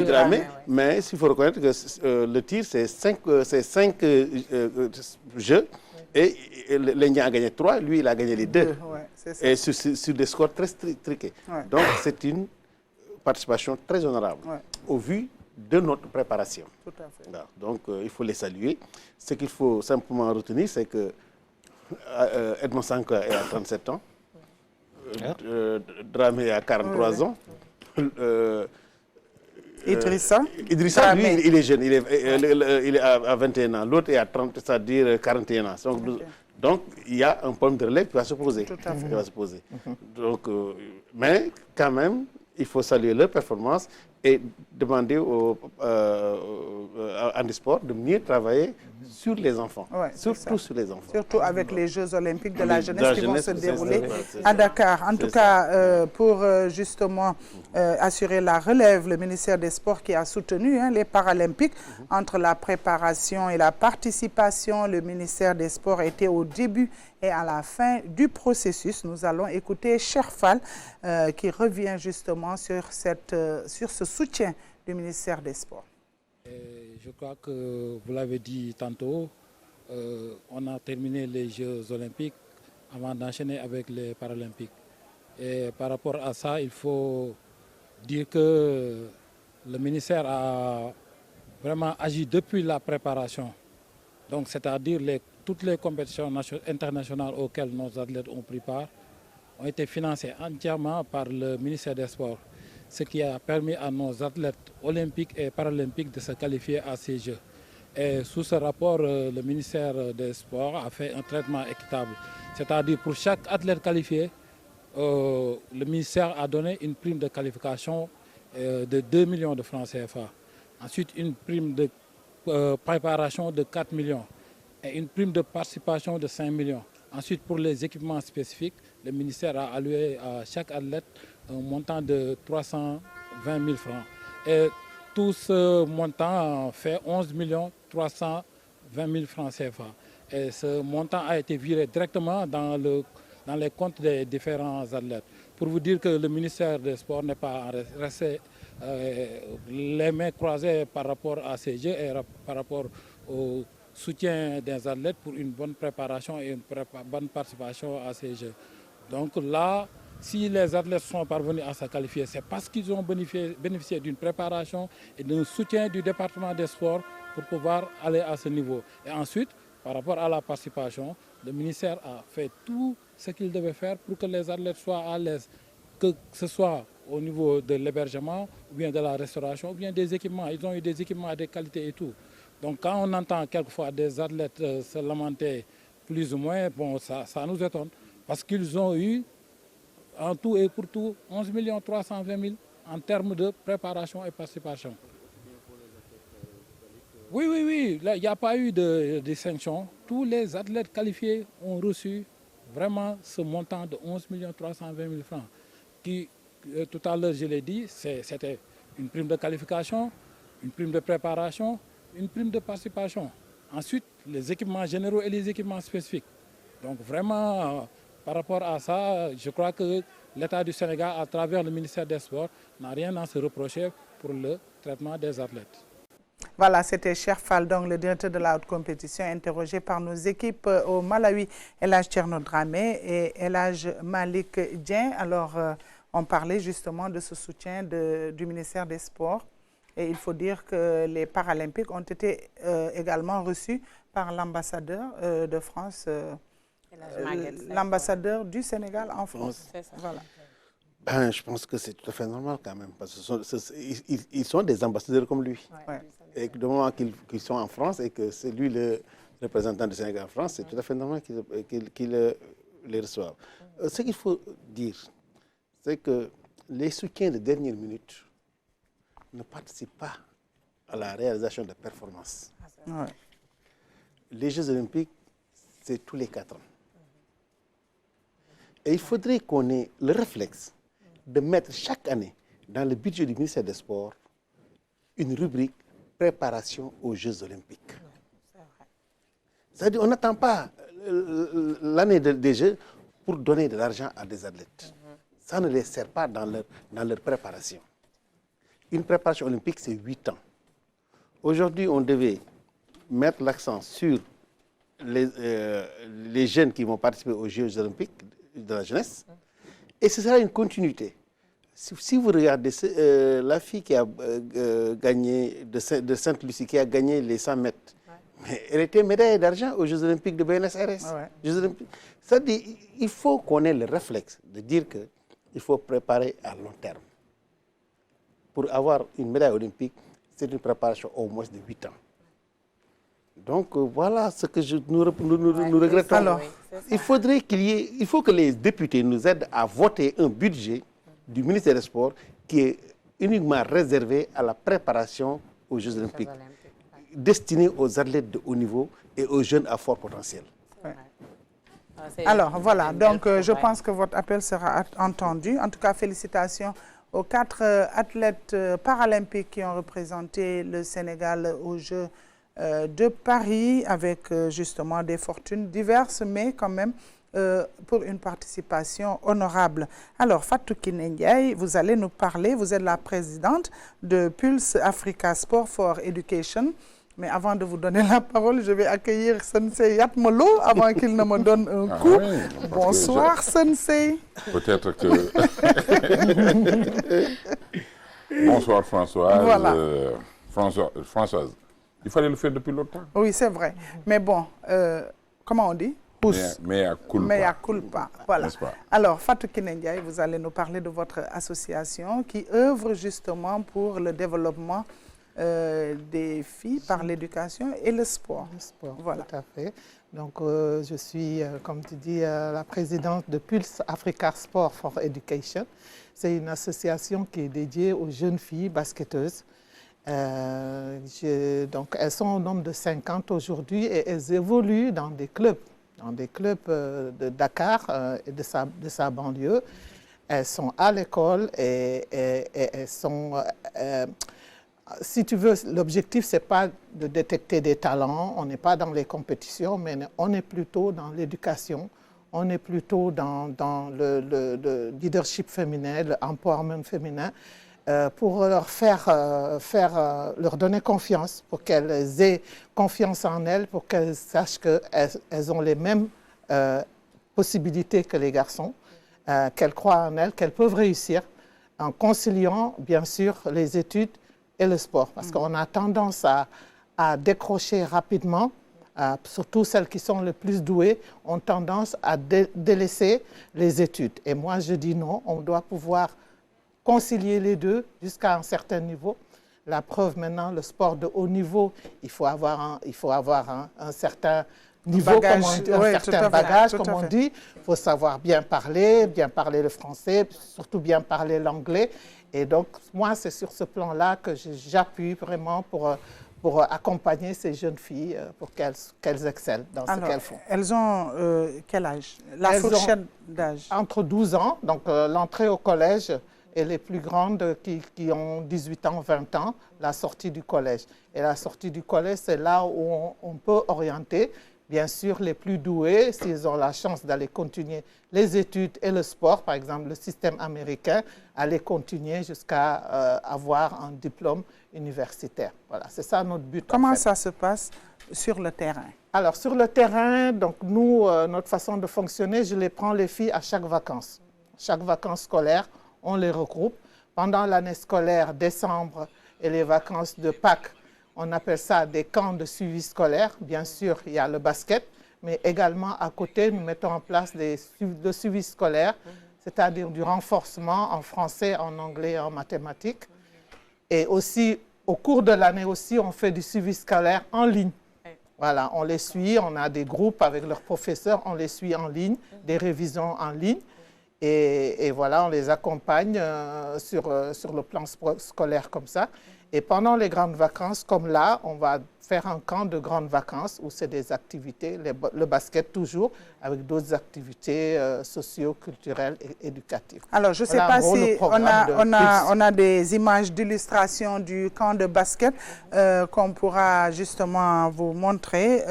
Dramé, mais il faut reconnaître que le tir, c'est 5 jeux, et l'Indien a gagné 3, lui, il a gagné les 2, et sur des scores très truqués. Donc, c'est une participation très honorable, au vu de notre préparation. Tout à fait. Donc, il faut les saluer. Ce qu'il faut simplement retenir, c'est que Edmond Sanka est à 37 ans, Dramé a 43 ans, Idrissa, lui, il est jeune, il est à 21 ans. L'autre est à 30, c'est-à-dire 41 ans. Donc, il y a un problème de relève qui va se poser. Tout à fait. Qui va se poser. Donc, mais quand même, il faut saluer leur performance et demander au handisport de mieux travailler sur les enfants, Ouais, surtout sur les enfants. Surtout avec les Jeux olympiques de la jeunesse qui vont se c'est dérouler ça. à Dakar. En tout cas, pour justement assurer la relève, le ministère des Sports qui a soutenu les Paralympiques entre la préparation et la participation, le ministère des Sports était au début et à la fin du processus. Nous allons écouter Cherfal qui revient justement sur ce soutien du ministère des Sports. Je crois que vous l'avez dit tantôt, on a terminé les Jeux olympiques avant d'enchaîner avec les Paralympiques. Et par rapport à ça, il faut dire que le ministère a vraiment agi depuis la préparation. Donc, c'est-à-dire toutes les compétitions internationales auxquelles nos athlètes ont pris part ont été financées entièrement par le ministère des Sports, ce qui a permis à nos athlètes olympiques et paralympiques de se qualifier à ces Jeux. Et sous ce rapport, le ministère des Sports a fait un traitement équitable. C'est-à-dire pour chaque athlète qualifié, le ministère a donné une prime de qualification de 2 millions de francs CFA. Ensuite, une prime de préparation de 4 millions et une prime de participation de 5 millions. Ensuite, pour les équipements spécifiques, le ministère a alloué à chaque athlète un montant de 320 000 francs. Et tout ce montant fait 11 320 000 francs CFA. Et ce montant a été viré directement dans les comptes des différents athlètes. Pour vous dire que le ministère des Sports n'est pas resté les mains croisées par rapport à ces Jeux et par rapport au soutien des athlètes pour une bonne préparation et une bonne participation à ces Jeux. Donc là, si les athlètes sont parvenus à se qualifier, c'est parce qu'ils ont bénéficié d'une préparation et d'un soutien du département des sports pour pouvoir aller à ce niveau. Et ensuite, par rapport à la participation, le ministère a fait tout ce qu'il devait faire pour que les athlètes soient à l'aise, que ce soit au niveau de l'hébergement, ou bien de la restauration, ou bien des équipements. Ils ont eu des équipements de qualité et tout. Donc quand on entend quelquefois des athlètes se lamenter plus ou moins, bon, ça nous étonne. Parce qu'ils ont eu, en tout et pour tout, 11 320 000 en termes de préparation et participation. Oui, là, il n'y a pas eu de distinction. Tous les athlètes qualifiés ont reçu vraiment ce montant de 11 320 000 francs. Qui, tout à l'heure, je l'ai dit, c'était une prime de qualification, une prime de préparation, une prime de participation. Ensuite, les équipements généraux et les équipements spécifiques. Donc vraiment, par rapport à ça, je crois que l'État du Sénégal, à travers le ministère des Sports, n'a rien à se reprocher pour le traitement des athlètes. Voilà, c'était Cherfal, donc le directeur de la haute compétition, interrogé par nos équipes au Malawi, Elhadj Thierno Dramé et Elhadj Malick Dieng. Alors, on parlait justement de ce soutien du ministère des Sports. Et il faut dire que les Paralympiques ont été également reçus par l'ambassadeur de France, l'ambassadeur du Sénégal en France. Voilà. Ben, je pense que c'est tout à fait normal quand même, parce qu'ils sont des ambassadeurs comme lui. Ouais. Et du moment qu'ils sont en France et que c'est lui le représentant du Sénégal en France, c'est tout à fait normal qu'il les reçoive. Ce qu'il faut dire, c'est que les soutiens de dernière minute ne participent pas à la réalisation de performances. Ouais. Les Jeux olympiques, c'est tous les 4 ans. Et il faudrait qu'on ait le réflexe de mettre chaque année dans le budget du ministère des Sports une rubrique préparation aux Jeux olympiques. C'est-à-dire qu'on n'attend pas l'année des Jeux pour donner de l'argent à des athlètes. Ça ne les sert pas dans leur préparation. Une préparation olympique, c'est 8 ans. Aujourd'hui, on devait mettre l'accent sur les jeunes qui vont participer aux Jeux olympiques de la jeunesse. Et ce sera une continuité. Si vous regardez la fille qui a gagné de Sainte-Lucie, qui a gagné les 100 mètres, mais elle était médaillée d'argent aux Jeux olympiques de Buenos Aires. C'est-à-dire, il faut qu'on ait le réflexe de dire qu'il faut préparer à long terme. Pour avoir une médaille olympique, c'est une préparation au moins de 8 ans. Donc voilà ce que nous regrettons. Alors, il faut que les députés nous aident à voter un budget du ministère des Sports qui est uniquement réservé à la préparation aux Jeux Olympiques, destiné aux athlètes de haut niveau et aux jeunes à fort potentiel. Ouais. Alors voilà, donc je pense que votre appel sera entendu. En tout cas, félicitations aux 4 athlètes paralympiques qui ont représenté le Sénégal aux Jeux de Paris avec justement des fortunes diverses, mais quand même pour une participation honorable. Alors, Fatou Kiné Ndiaye, vous allez nous parler, vous êtes la présidente de Pulse Africa Sport for Education. Mais avant de vous donner la parole, je vais accueillir Sensei Yatmolo avant qu'il ne me donne un coup. Oui, bonsoir, Sensei. Peut-être que... Bonsoir, Françoise. Voilà. Françoise, il fallait le faire depuis longtemps. Oui, c'est vrai. Mais bon, comment on dit? Mea culpa. Mea culpa. Voilà. Pas? Alors, Fatou Kiné Ndiaye, vous allez nous parler de votre association qui œuvre justement pour le développement des filles par l'éducation et le sport. Le sport, voilà. Tout à fait. Donc, je suis, comme tu dis, la présidente de Pulse Africa Sport for Education. C'est une association qui est dédiée aux jeunes filles basketteuses. Donc, elles sont au nombre de 50 aujourd'hui et elles évoluent dans des clubs de Dakar et de sa banlieue. Elles sont à l'école et elles sont... si tu veux, l'objectif, ce n'est pas de détecter des talents, on n'est pas dans les compétitions, mais on est plutôt dans l'éducation, on est plutôt dans le leadership féminin, l'empowerment féminin, pour leur leur donner confiance, pour qu'elles aient confiance en elles, pour qu'elles sachent qu'elles ont les mêmes possibilités que les garçons, qu'elles croient en elles, qu'elles peuvent réussir, en conciliant, bien sûr, les études et le sport, parce qu'on a tendance à décrocher rapidement, surtout celles qui sont les plus douées, ont tendance à délaisser les études. Et moi, je dis non, on doit pouvoir concilier les deux jusqu'à un certain niveau. La preuve maintenant, le sport de haut niveau, il faut avoir un certain niveau, bagage, un certain bagage, comme on dit. Il faut savoir bien parler le français, surtout bien parler l'anglais. Et donc, moi, c'est sur ce plan-là que j'appuie vraiment pour accompagner ces jeunes filles pour qu'elles excellent dans ce qu'elles font. Elles ont quel âge? La fourchette d'âge? Entre 12 ans, donc l'entrée au collège, et les plus grandes qui ont 18 ans, 20 ans, la sortie du collège. Et la sortie du collège, c'est là où on peut orienter, bien sûr, les plus doués, s'ils ont la chance d'aller continuer les études et le sport, par exemple, le système américain, aller continuer jusqu'à avoir un diplôme universitaire. Voilà, c'est ça notre but. Comment ça se passe sur le terrain? Alors, sur le terrain, donc nous, notre façon de fonctionner, je les prends les filles à chaque vacances. Chaque vacances scolaires, on les regroupe. Pendant l'année scolaire, décembre et les vacances de Pâques, on appelle ça des camps de suivi scolaire. Bien sûr, il y a le basket, mais également à côté, nous mettons en place le suivi scolaire, c'est-à-dire du renforcement en français, en anglais et en mathématiques. Et aussi, au cours de l'année aussi, on fait du suivi scolaire en ligne. Voilà, on les suit, on a des groupes avec leurs professeurs, on les suit en ligne, des révisions en ligne. Et voilà, on les accompagne sur le plan scolaire comme ça. Et pendant les grandes vacances, comme là, on va faire un camp de grandes vacances où c'est des activités, le basket toujours, avec d'autres activités socio-culturelles et éducatives. Alors, je ne sais pas si on a des images d'illustration du camp de basket qu'on pourra justement vous montrer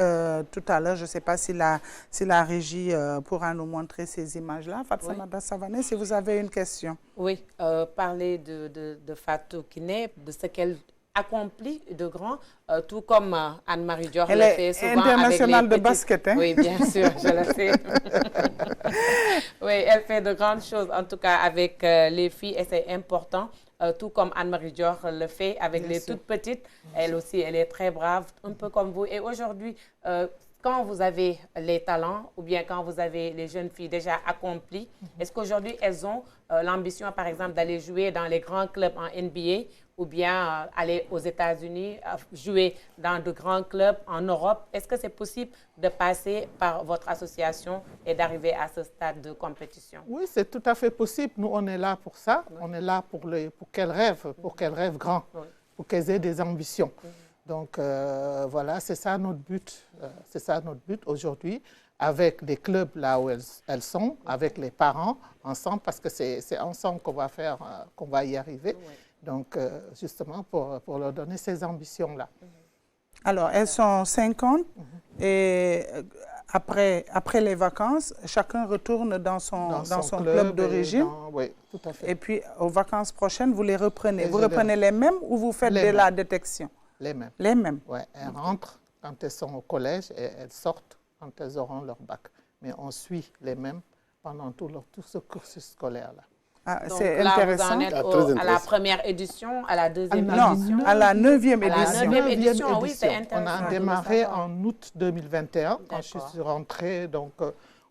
tout à l'heure. Je ne sais pas si la régie pourra nous montrer ces images-là. Fatma Savané, si vous avez une question. Oui, parler de Fatou Kiné, de ce qu'elle accomplit de grand, tout comme Anne-Marie Dior le fait souvent. Elle est internationale avec les de basket, hein? Oui, bien sûr, je le sais. Oui, elle fait de grandes choses, en tout cas avec les filles, et c'est important, tout comme Anne-Marie Dior le fait avec les toutes petites. Elle aussi, elle est très brave, un peu comme vous. Et aujourd'hui, quand vous avez les talents ou bien quand vous avez les jeunes filles déjà accomplies, est-ce qu'aujourd'hui, elles ont l'ambition, par exemple, d'aller jouer dans les grands clubs en NBA ou bien aller aux États-Unis, jouer dans de grands clubs en Europe? Est-ce que c'est possible de passer par votre association et d'arriver à ce stade de compétition? Oui, c'est tout à fait possible. Nous, on est là pour ça. Oui. On est là pour qu'elles rêvent grand, oui. Pour qu'elles aient des ambitions. Donc, voilà, c'est ça notre but. C'est ça notre but aujourd'hui, avec les clubs là où elles sont, avec les parents, ensemble, parce que c'est ensemble qu'on va y arriver. Oui. Donc, justement, pour leur donner ces ambitions-là. Alors, elles sont 50 et après les vacances, chacun retourne dans son club d'origine. Oui, tout à fait. Et puis, aux vacances prochaines, vous les reprenez. Vous reprenez les mêmes ou vous faites de la détection? Les mêmes. Les mêmes? Oui, elles rentrent quand elles sont au collège et elles sortent quand elles auront leur bac. Mais on suit les mêmes pendant tout ce cursus scolaire-là. Ah, c'est intéressant. Vous en êtes à la première édition, à la deuxième édition? Non, à la 9e édition. À la 9e édition, oui, c'est intéressant. On a démarré en août 2021, quand je suis rentrée donc,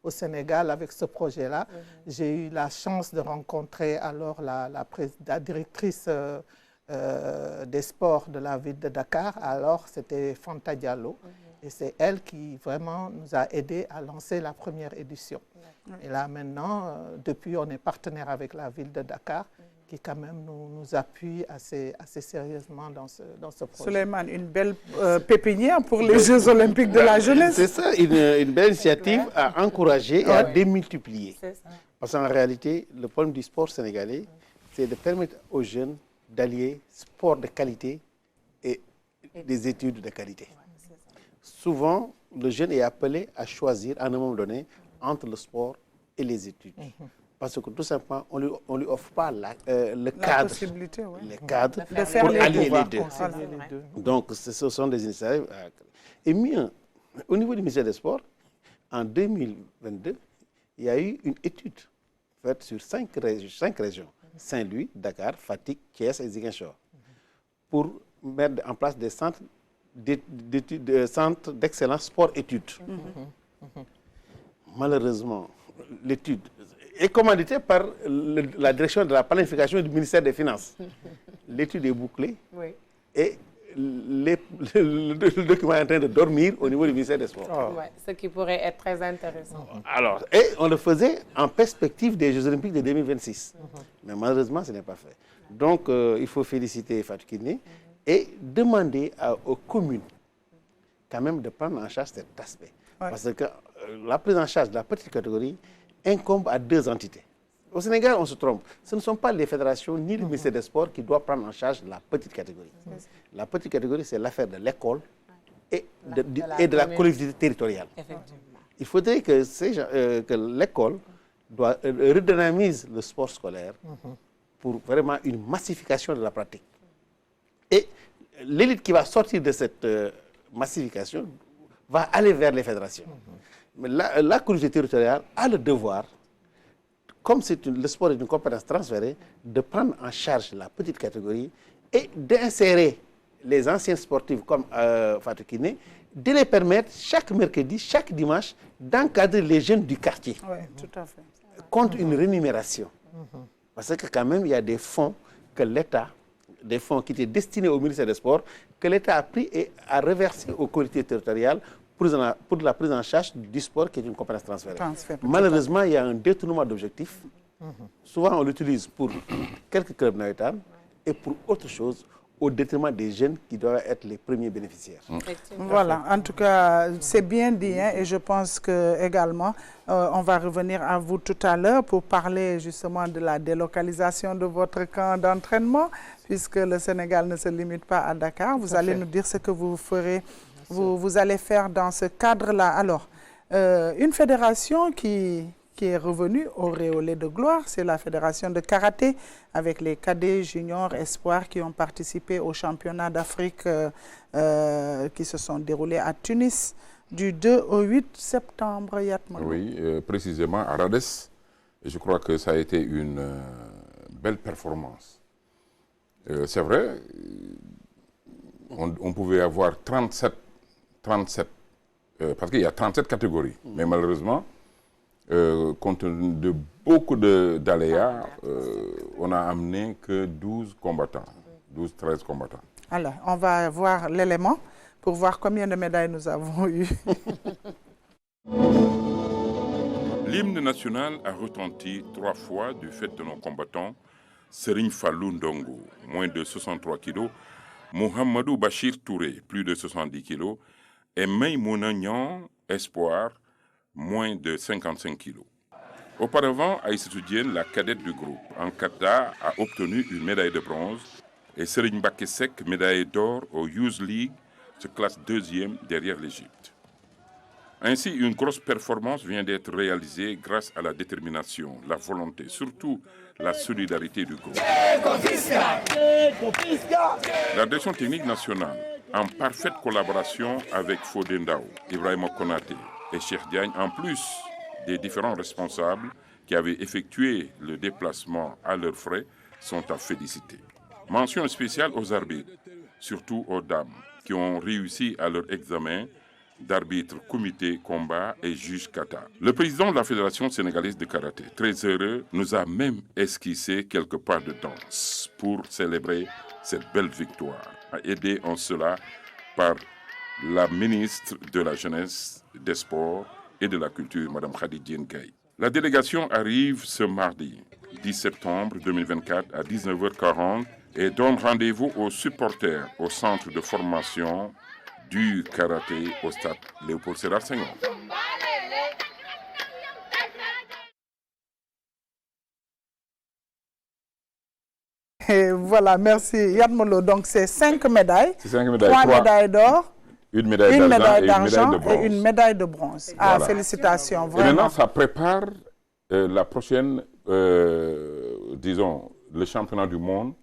au Sénégal avec ce projet-là. J'ai eu la chance de rencontrer alors la directrice des sports de la ville de Dakar. Alors, c'était Fanta Diallo. Et c'est elle qui vraiment nous a aidés à lancer la première édition. Et là, maintenant, depuis, on est partenaire avec la ville de Dakar, qui quand même nous appuie assez sérieusement dans ce projet. Souleymane, une belle pépinière pour les Jeux olympiques de la jeunesse. C'est ça, une belle initiative à encourager et à démultiplier. Parce qu'en réalité, le problème du sport sénégalais, c'est de permettre aux jeunes d'allier sport de qualité et des études de qualité. Souvent, le jeune est appelé à choisir à un moment donné entre le sport et les études. Parce que tout simplement, on ne lui offre pas le cadre, les cadres pour allier les deux. Donc, ce sont des initiatives. Et mieux, au niveau du ministère des Sports, en 2022, il y a eu une étude faite sur 5 régions. Saint-Louis, Dakar, Fatick, Thiès et Ziguinchor, pour mettre en place des centres d'excellence sport-études. Malheureusement, l'étude est commanditée par la direction de la planification du ministère des Finances. L'étude est bouclée et le document est en train de dormir au niveau du ministère des Sports. Ouais, ce qui pourrait être très intéressant. Alors, et on le faisait en perspective des Jeux Olympiques de 2026. Mais malheureusement, ce n'est pas fait. Donc, il faut féliciter Fatou Kiné et demander aux communes quand même de prendre en charge cet aspect. Parce que la prise en charge de la petite catégorie incombe à 2 entités. Au Sénégal, on se trompe. Ce ne sont pas les fédérations ni le ministère des Sports qui doivent prendre en charge la petite catégorie. La petite catégorie, c'est l'affaire de l'école et de la collectivité territoriale. Il faudrait que l'école redynamise le sport scolaire pour vraiment une massification de la pratique. Et l'élite qui va sortir de cette massification va aller vers les fédérations. Mais la collectivité territoriale a le devoir, comme le sport est une compétence transférée, de prendre en charge la petite catégorie et d'insérer les anciens sportifs comme Fatou Kiné, de les permettre chaque mercredi, chaque dimanche, d'encadrer les jeunes du quartier. Oui, tout à fait. Contre une rémunération. Parce que quand même, il y a des fonds que l'État, des fonds qui étaient destinés au ministère des Sports, que l'État a pris et a reversé aux collectivités territoriales pour la prise en charge du sport qui est une compétence transférée. Malheureusement, il y a un détournement d'objectifs. Souvent, on l'utilise pour quelques clubs naïtanes et pour autre chose, au détriment des jeunes qui doivent être les premiers bénéficiaires. Voilà, en tout cas, c'est bien dit, hein, et je pense que également, on va revenir à vous tout à l'heure pour parler justement de la délocalisation de votre camp d'entraînement, puisque le Sénégal ne se limite pas à Dakar. Vous allez nous dire ce que vous ferez, vous allez faire dans ce cadre-là. Alors, une fédération qui est revenue auréolée de gloire, c'est la fédération de karaté, avec les cadets, juniors, espoirs qui ont participé au championnat d'Afrique qui se sont déroulés à Tunis du 2 au 8 septembre. Oui, précisément à Rades. Et je crois que ça a été une belle performance. C'est vrai, on pouvait avoir 37 parce qu'il y a 37 catégories. Mais malheureusement, compte tenu de beaucoup d'aléas, on n'a amené que 12 combattants, 12-13 combattants. Alors, on va voir l'élément pour voir combien de médailles nous avons eues. L'hymne national a retenti 3 fois du fait de nos combattants Serigne Fallou Ndongo, moins de 63 kilos, Mohamedou Bachir Touré, plus de 70 kilos, et Maïmouna Niang, espoir, moins de 55 kilos. Auparavant, Aïssatou Diène, la cadette du groupe, en kata, a obtenu une médaille de bronze et Serigne Mbacké Seck, médaille d'or au Youth League, se classe 2e derrière l'Égypte. Ainsi, une grosse performance vient d'être réalisée grâce à la détermination, la volonté, surtout la solidarité du groupe. La direction technique nationale, en parfaite collaboration avec Fodé Ndao, Ibrahima Konaté et Cheikh Diagne, en plus des différents responsables qui avaient effectué le déplacement à leurs frais, sont à féliciter. Mention spéciale aux arbitres, surtout aux dames, qui ont réussi à leur examen d'arbitre, comité, combat et juge kata. Le président de la Fédération sénégalaise de karaté, très heureux, nous a même esquissé quelques pas de danse pour célébrer cette belle victoire, aidé en cela par la ministre de la Jeunesse, des Sports et de la Culture, Mme Khady Diène Gaye. La délégation arrive ce mardi 10 septembre 2024 à 19h40 et donne rendez-vous aux supporters au centre de formation du karaté au stade Léopold Sédar Senghor. Et voilà, merci Yadmolo. Donc c'est 5 médailles, 5 médailles, 3 médailles d'or, une médaille d'argent et une médaille de bronze. Voilà. Ah, félicitations, vraiment. Et maintenant, ça prépare la prochaine, disons, le championnat du monde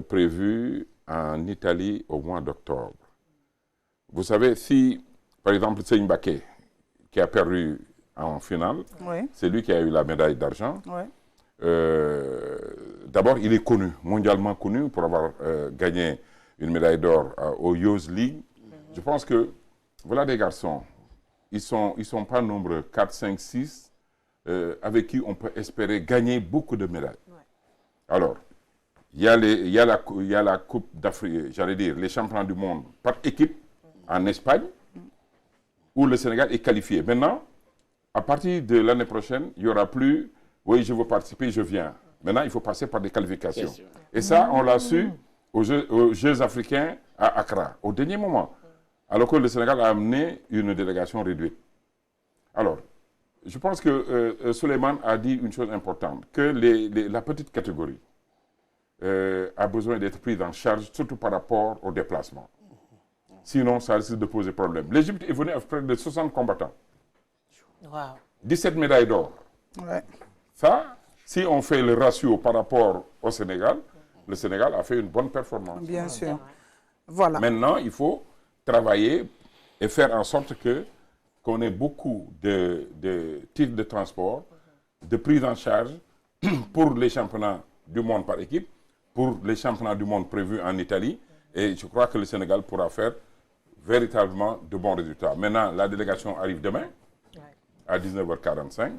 prévu en Italie au mois d'octobre. Vous savez, si, par exemple, Serigne Mbacké, qui a perdu en finale, c'est lui qui a eu la médaille d'argent. D'abord, il est connu, mondialement connu, pour avoir gagné une médaille d'or au Youth League. Je pense que, voilà des garçons, ils sont pas nombreux, 4, 5, 6, avec qui on peut espérer gagner beaucoup de médailles. Alors, il y a la Coupe d'Afrique, j'allais dire, les championnats du monde par équipe, en Espagne, où le Sénégal est qualifié. Maintenant, à partir de l'année prochaine, il n'y aura plus « oui, je veux participer, je viens ». Maintenant, il faut passer par des qualifications. Et ça, on l'a su aux Jeux africains à Accra, au dernier moment, alors que le Sénégal a amené une délégation réduite. Alors, je pense que Souleymane a dit une chose importante, que la petite catégorie a besoin d'être prise en charge, surtout par rapport au déplacement. Sinon, ça risque de poser problème. L'Égypte est venue avec près de 60 combattants. Wow. 17 médailles d'or. Ça, si on fait le ratio par rapport au Sénégal, le Sénégal a fait une bonne performance. Bien sûr. Voilà. Maintenant, il faut travailler et faire en sorte qu'on ait beaucoup de titres de transport, de prise en charge pour les championnats du monde par équipe, pour les championnats du monde prévus en Italie. Et je crois que le Sénégal pourra faire véritablement de bons résultats. Maintenant, la délégation arrive demain à 19h45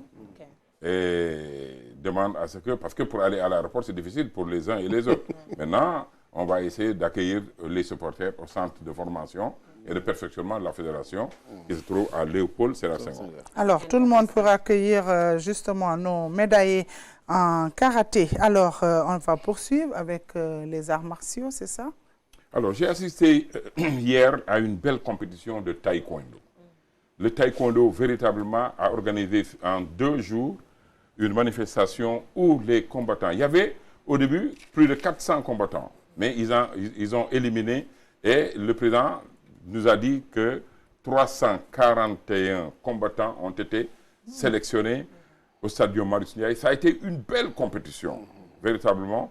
et demande à ce que, parce que pour aller à l'aéroport, c'est difficile pour les uns et les autres. Maintenant, on va essayer d'accueillir les supporters au centre de formation et de perfectionnement de la fédération qui se trouve à Léopold Sédar Senghor. Alors, tout le monde pourra accueillir justement nos médaillés en karaté. Alors, on va poursuivre avec les arts martiaux, c'est ça? Alors, j'ai assisté hier à une belle compétition de taekwondo. Le taekwondo, véritablement, a organisé en 2 jours une manifestation où les combattants... Il y avait, au début, plus de 400 combattants, mais ils ont éliminé et le président nous a dit que 341 combattants ont été sélectionnés au stadium Marius Ndiaye. Ça a été une belle compétition, véritablement.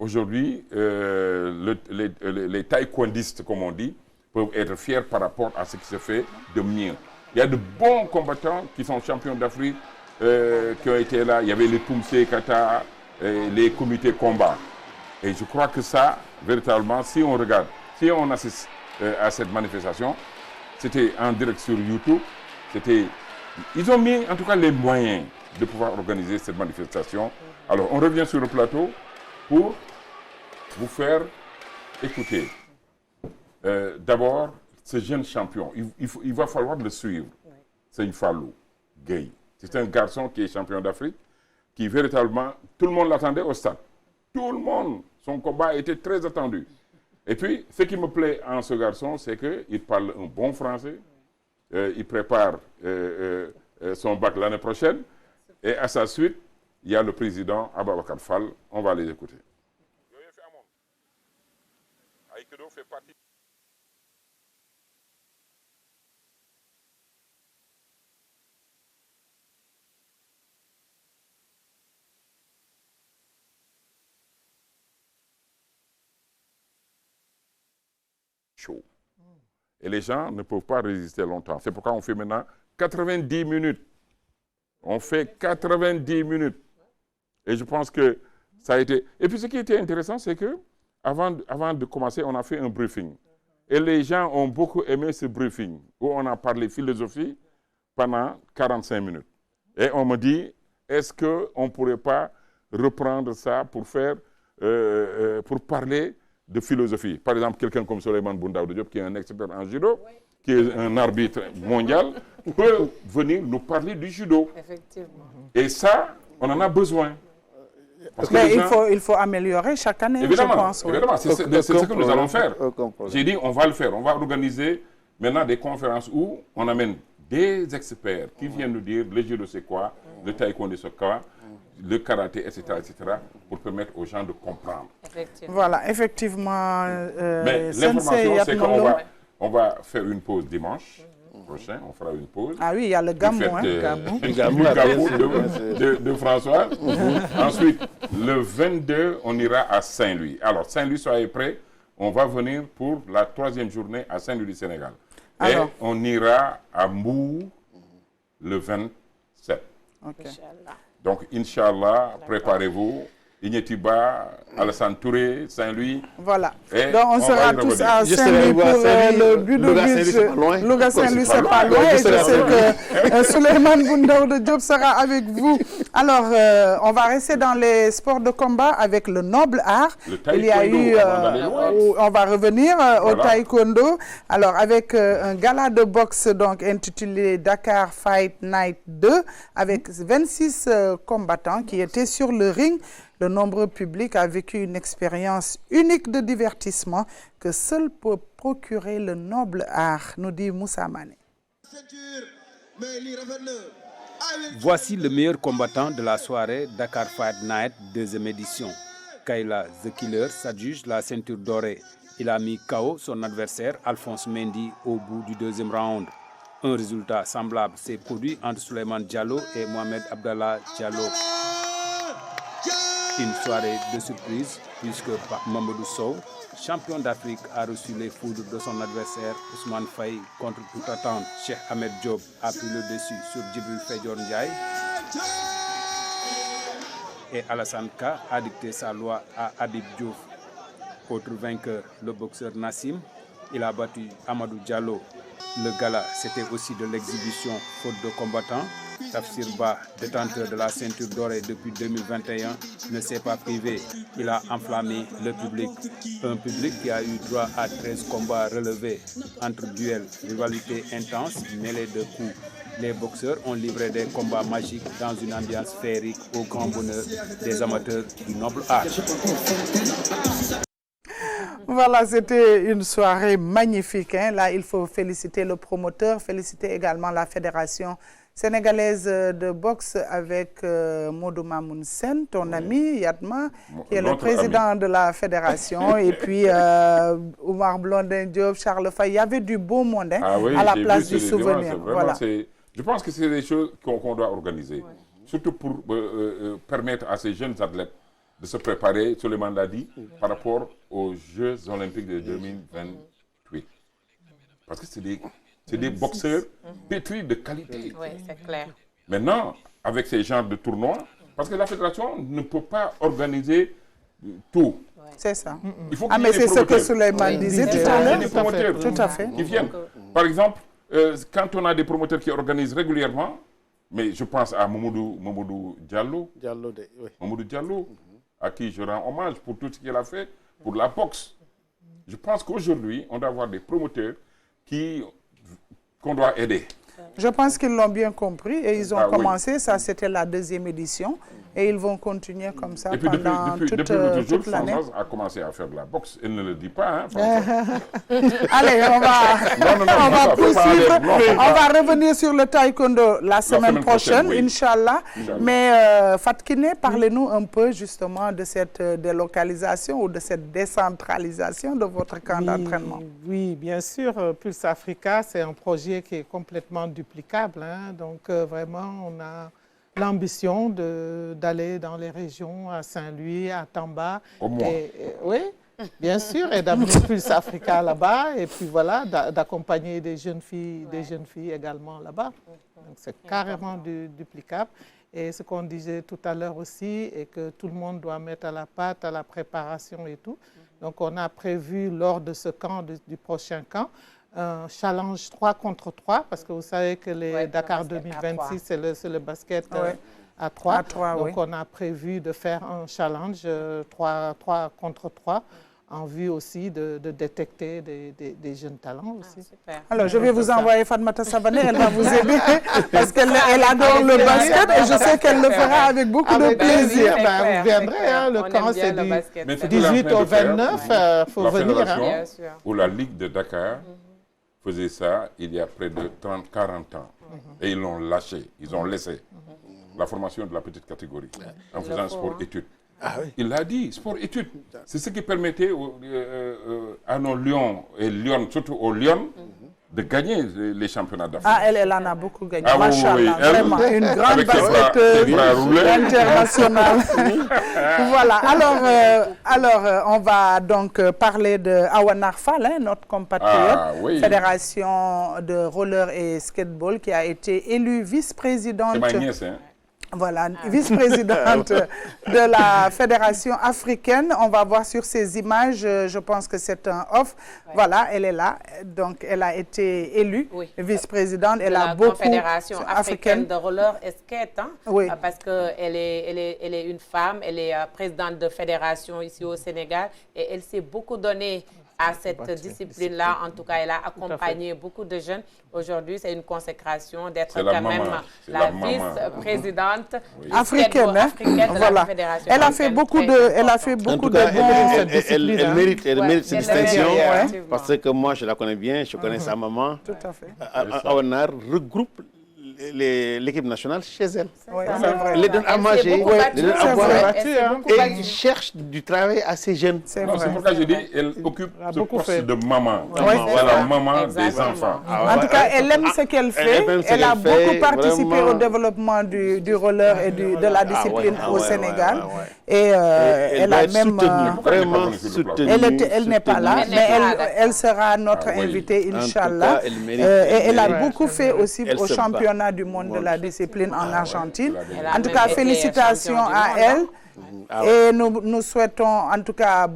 Aujourd'hui, les taekwondistes, comme on dit, peuvent être fiers par rapport à ce qui se fait de mieux. Il y a de bons combattants qui sont champions d'Afrique, qui ont été là. Il y avait les Poumsé, Kata, les comités combat. Et je crois que ça, véritablement, si on regarde, si on assiste à cette manifestation, c'était en direct sur YouTube. Ils ont mis en tout cas les moyens de pouvoir organiser cette manifestation. Alors, on revient sur le plateau pour vous faire écouter. D'abord, ce jeune champion, il va falloir le suivre. C'est une Fallou Gueye. C'est un garçon qui est champion d'Afrique, qui véritablement, tout le monde l'attendait au stade. Tout le monde, son combat était très attendu. Et puis, ce qui me plaît en ce garçon, c'est qu'il parle un bon français. Il prépare son bac l'année prochaine. Et à sa suite, il y a le président Ababacar Fall. On va les écouter. Chaud. Et les gens ne peuvent pas résister longtemps. C'est pourquoi on fait maintenant 90 minutes. On fait 90 minutes. Et je pense que ça a été... Et puis ce qui était intéressant, c'est que avant de commencer, on a fait un briefing. Et les gens ont beaucoup aimé ce briefing, où on a parlé philosophie pendant 45 minutes. Et on me dit, est-ce qu'on ne pourrait pas reprendre ça pour parler de philosophie. Par exemple, quelqu'un comme Souleymane Boundaoud Diop, qui est un expert en judo, qui est un arbitre mondial, peut venir nous parler du judo. Effectivement. Et ça, on en a besoin. Parce que il faut améliorer chaque année, évidemment, je pense. Évidemment, c'est ce que nous allons faire. J'ai dit, on va le faire. On va organiser maintenant des conférences où on amène des experts qui viennent nous dire le judo c'est quoi, le taekwondo c'est quoi, le karaté, etc., pour permettre aux gens de comprendre. Effectivement. Voilà, effectivement. Mais l'information, c'est qu'on va faire une pause dimanche prochain. On fera une pause. Ah oui, il y a le gamou, de François. Ensuite, le 22, on ira à Saint-Louis. Alors, Saint-Louis, soyez prêts. On va venir pour la 3e journée à Saint-Louis du Sénégal. Alors, et on ira à Mbour le 27. Okay. Donc, Inch'Allah, préparez-vous. Ignetiba, Alassane Touré, Saint-Louis. Voilà. Donc, on sera tous à Saint-Louis pour le Budo Beach. Louga Saint-Louis, c'est pas loin. Et je sais que Souleymane Boundaoud Diop sera avec vous. Alors, on va rester dans les sports de combat avec le noble art. Il y a eu, on va revenir au taekwondo. Alors, avec un gala de boxe donc intitulé Dakar Fight Night 2, avec 26 combattants qui étaient sur le ring. Le nombreux public a vécu une expérience unique de divertissement que seul peut procurer le noble art, nous dit Moussa Mané. Voici le meilleur combattant de la soirée Dakar Fight Night, 2e édition. Kayla The Killer s'adjuge la ceinture dorée. Il a mis KO son adversaire Alphonse Mendy au bout du 2e round. Un résultat semblable s'est produit entre Souleymane Diallo et Mohamed Abdallah Diallo. Une soirée de surprise puisque Mamadou Sow, champion d'Afrique, a reçu les foudres de son adversaire Ousmane Faye contre toute attente. Cheikh Ahmed Diop a pris le dessus sur Djibril Fedior Ndiaye. Et Alassane Ka a dicté sa loi à Habib Diouf. Autre vainqueur, le boxeur Nassim, il a battu Amadou Diallo. Le gala, c'était aussi de l'exhibition faute de combattants. Tafsir Ba, détenteur de la ceinture dorée depuis 2021, ne s'est pas privé. Il a enflammé le public. Un public qui a eu droit à 13 combats relevés entre duels, rivalité intense, mêlée de coups. Les boxeurs ont livré des combats magiques dans une ambiance féerique au grand bonheur des amateurs du noble art. Voilà, c'était une soirée magnifique. Hein. Là, il faut féliciter le promoteur, féliciter également la fédération sénégalaise de boxe avec Modou Mamoun Sen, ton ami Yatma, qui est le président de la fédération, et puis Oumar Blondin Diop, Charles Faye. Il y avait du beau monde hein, à la place du souvenir. Voilà. Je pense que c'est des choses qu'on doit organiser, surtout pour permettre à ces jeunes athlètes de se préparer, Souleymane l'a dit, par rapport aux Jeux Olympiques de 2028. Parce que c'est des boxeurs pétris de qualité. Oui, c'est clair. Maintenant, avec ces genres de tournois, parce que la fédération ne peut pas organiser tout. C'est ça. Il faut mais c'est ce que Souleymane disait tout à l'heure. Tout à fait. Qui viennent. Par exemple, quand on a des promoteurs qui organisent régulièrement, mais je pense à Mamadou Diallo, oui. Mamadou Diallo, à qui je rends hommage pour tout ce qu'il a fait pour la boxe. Je pense qu'aujourd'hui, on doit avoir des promoteurs qu'on doit aider. Je pense qu'ils l'ont bien compris et ils ont commencé, ça c'était la 2e édition, et ils vont continuer comme ça et puis pendant depuis toute l'année. Françoise a commencé à faire de la boxe, elle ne le dit pas. Hein, Allez, on va poursuivre, on va revenir sur le taekwondo la semaine prochaine, oui. Inch'Allah. Mais Fatkine, parlez-nous un peu justement de cette délocalisation ou de cette décentralisation de votre camp d'entraînement. Oui, bien sûr, Pulse Africa, c'est un projet qui est complètement duplicable. Hein. Donc vraiment, on a l'ambition d'aller dans les régions, à Saint-Louis, à Tamba. Oui, bien sûr, et d'amener Pulse Africa là-bas. Et puis voilà, d'accompagner des jeunes filles également là-bas. Donc c'est carrément duplicable. Et ce qu'on disait tout à l'heure aussi, est que tout le monde doit mettre à la pâte, à la préparation et tout. Donc on a prévu lors de ce camp, du prochain camp, un challenge 3 contre 3, parce que vous savez que les Dakar 2026, c'est le basket à 3. Donc on a prévu de faire un challenge 3 contre 3, en vue aussi de détecter des jeunes talents aussi. Super. Alors, je vais vous envoyer Fatmata Savané, elle va vous aider, parce qu'elle adore le basket et je sais qu'elle le fera avec beaucoup de plaisir. Vous viendrez, hein, le camp c'est du 18 au 29, il faut venir. Hein. Ou la Ligue de Dakar faisait ça il y a près de 40 ans. Et ils l'ont lâché, ils ont laissé la formation de la petite catégorie en faisant sport-études. Il l'a dit, sport-études. C'est ce qui permettait à nos Lions, et Lyon, surtout aux Lions, de gagner les championnats d'Afrique. Elle en a beaucoup gagné. Machallah, vraiment, une grande basketteuse internationale. Voilà, alors on va donc parler de Awa Narfal, notre compatriote, fédération de roller et skateball, qui a été élue vice-présidente. C'est ma nièce, hein. Voilà, vice-présidente de la Fédération africaine. On va voir sur ces images, je pense que c'est un off. Voilà, elle est là. Donc, elle a été élue vice-présidente. Elle a beaucoup... Confédération africaine de roller et skate, hein, parce qu'elle est une femme, elle est présidente de fédération ici au Sénégal et elle s'est beaucoup donnée à cette discipline-là. En tout cas, elle a accompagné beaucoup de jeunes. Aujourd'hui, c'est une consécration d'être quand même la vice-présidente africaine, de la Fédération. Elle a fait beaucoup de Elle mérite cette distinction parce que moi, je la connais bien, je connais sa maman. Tout à fait. Awanar regroupe l'équipe nationale chez elle. Elle les donne à manger, les donne à boire, et elle cherche du travail à ces jeunes. C'est pourquoi je dis elle occupe ce poste de maman. C'est la maman des enfants. En tout cas, elle aime ce qu'elle fait. Elle a beaucoup participé au développement du roller et de la discipline au Sénégal. Et elle a même... Vraiment soutenue. Elle n'est pas là, mais elle sera notre invitée, Inch'Allah. Et elle a beaucoup fait aussi au championnat du monde de la discipline en Argentine. En tout cas, félicitations à elle. Et nous souhaitons en tout cas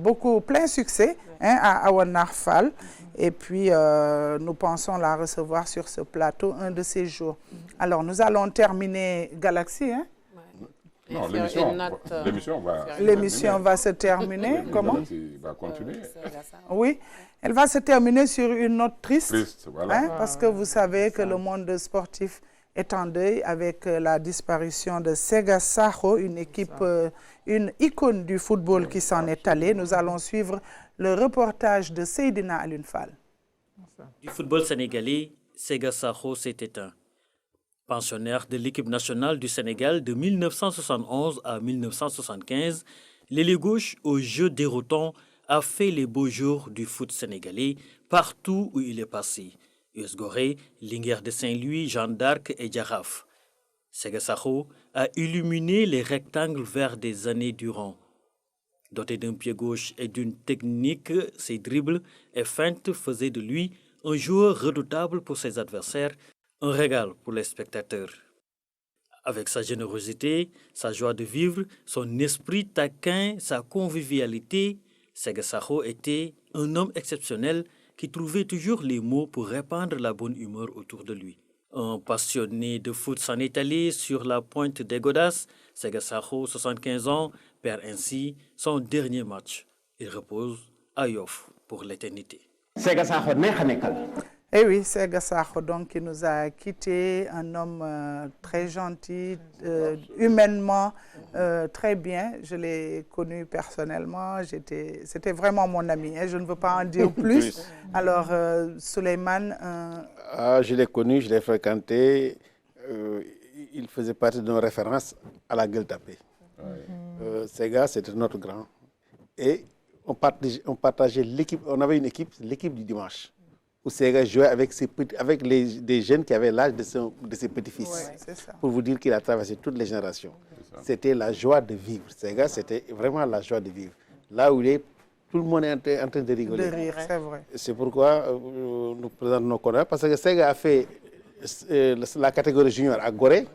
plein succès à Awa Narfal. Et puis, nous pensons la recevoir sur ce plateau un de ces jours. Alors, nous allons terminer Galaxy. Non, l'émission va se terminer. Comment? Va continuer. Oui, elle va se terminer sur une note triste, voilà. Parce que vous savez que le monde sportif est en deuil avec la disparition de Sega Sakho, une icône du football qui s'en est allée. Nous allons suivre le reportage de Seydina Alioune Fall. Du football sénégalais, Sega Sakho s'est éteint. Pensionnaire de l'équipe nationale du Sénégal de 1971 à 1975, l'ailier gauche aux jeux déroutants a fait les beaux jours du foot sénégalais partout où il est passé. US Gorée, Linguère de Saint-Louis, Jeanne d'Arc et Djaraf. Sega Sakho a illuminé les rectangles verts des années durant. Doté d'un pied gauche et d'une technique, ses dribbles et feintes faisaient de lui un joueur redoutable pour ses adversaires, un régal pour les spectateurs. Avec sa générosité, sa joie de vivre, son esprit taquin, sa convivialité, Sega Sakho était un homme exceptionnel qui trouvait toujours les mots pour répandre la bonne humeur autour de lui. Un passionné de foot s'en est allé sur la pointe des godasses. Sega Sakho, 75 ans, perd ainsi son dernier match. Il repose à Yoff pour l'éternité. Eh oui, Sega Sakho, donc, qui nous a quittés, un homme très gentil, humainement très bien. Je l'ai connu personnellement, c'était vraiment mon ami, hein, je ne veux pas en dire plus. Alors, Souleymane... je l'ai connu, je l'ai fréquenté, il faisait partie de nos références à la Gueule-Tapée. Sega, c'était notre grand. Et on partageait l'équipe, on avait une équipe, l'équipe du dimanche, où Sega jouait avec des jeunes qui avaient l'âge de ses petits-fils. Ouais, pour vous dire qu'il a traversé toutes les générations. C'était la joie de vivre. Sega, c'était vraiment la joie de vivre. Là où il est, tout le monde est en train de rigoler. De rire, c'est vrai. C'est pourquoi nous présentons nos connaissances, parce que Sega a fait la catégorie junior à Gorée,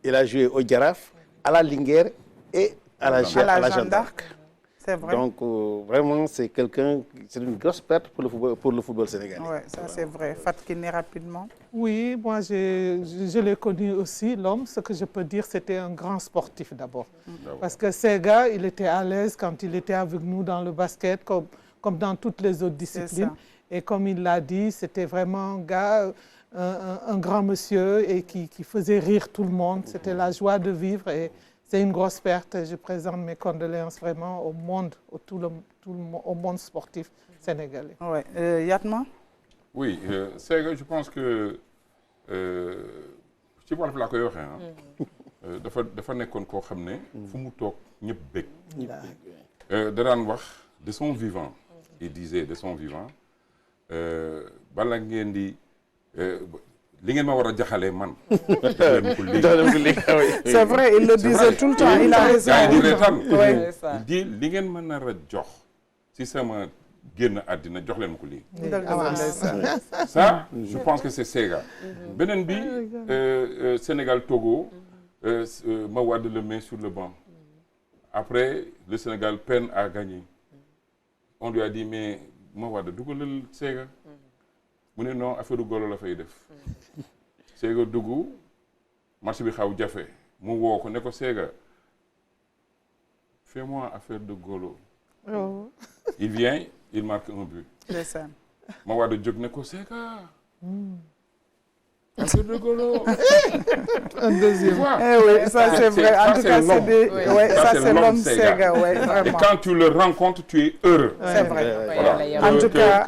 il a joué au Giraffe, à la Linguère et à la Jeanne d'Arc. C'est vrai. Donc, vraiment, c'est une grosse perte pour le football sénégalais. Oui, ça c'est vrai. Fatkine, rapidement. Oui, moi, je l'ai connu aussi, l'homme. Ce que je peux dire, c'était un grand sportif d'abord. Parce que Sega, il était à l'aise quand il était avec nous dans le basket, comme dans toutes les autres disciplines. Et comme il l'a dit, c'était vraiment un gars, un grand monsieur et qui faisait rire tout le monde. C'était la joie de vivre. Et c'est une grosse perte. Je présente mes condoléances vraiment au monde, au monde sportif sénégalais. Ouais. Yatma? Oui, Sega, je pense que ci wolof laa koy waxee dafa nekkoon koo xam ne fu mu toog ñëpp bég. Da daan wax de son vivant, il disait de son vivant, bala ngeen di li ngeen ma war a jaxalee man. C'est vrai, il le disait tout le temps, il a raison. Il dit li ngeen ma nar a jox si sama génn àddina jox leen ma ko lii. Ça, je pense que c'est Sega. Beneen bi Sénégal-Togo, Mawade le met sur le banc. Après, le Sénégal peine à gagner. On lui a dit, mais Mawade, dugalal Sega. mu ne non affaire du golo la fay def. Sega dugg match bi xaw jafe mu woo ko ne ko Sega fais-moi affaire de golo. Il vient, il marque un but. C'est ça. Mawade jóg ne ko Sega. Affaire de golo. Un deuxième. Eh oui, ça c'est vrai. En tout cas, c'est l'homme Sega. Ouais, vraiment. Et quand tu le rencontres, tu es heureux. C'est vrai. Voilà. En tout cas,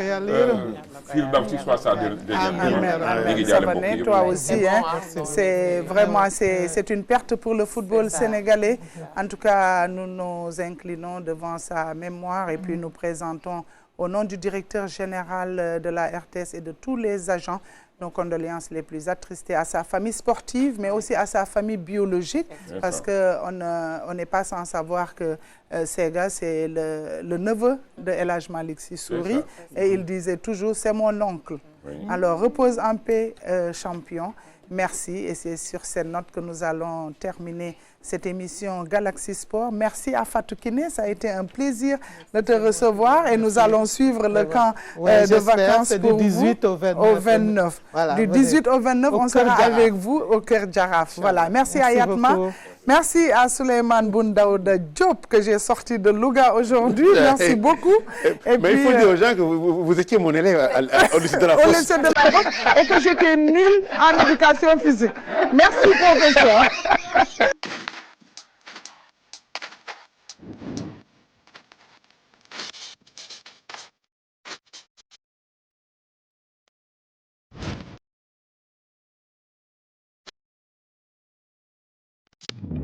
toi aussi, hein. C'est vraiment c'est une perte pour le football sénégalais. En tout cas, nous nous inclinons devant sa mémoire et puis nous présentons au nom du directeur général de la RTS et de tous les agents nos condoléances les plus attristées à sa famille sportive, mais aussi à sa famille biologique, parce qu'on n'est pas sans savoir que Sega, c'est le neveu de El Hadj Malick Sy Souris, et il disait toujours, c'est mon oncle. Alors, repose en paix, champion. Merci, et c'est sur cette note que nous allons terminer cette émission Galaxy Sport. Merci à Fatou Kiné, ça a été un plaisir de te recevoir et nous allons suivre le camp de vacances pour du 18 au 29. Voilà, du 18 au 29, on sera avec vous au Cœur Jaraf. Voilà, merci à Yatma. Beaucoup. Merci à Souleymane Boundaouda Diop que j'ai sorti de Louga aujourd'hui. Merci beaucoup. Et mais puis, il faut dire aux gens que vous étiez mon élève au lycée de la Fosse. Au lycée de la Fosse et que j'étais nulle en éducation physique. Merci professeur. you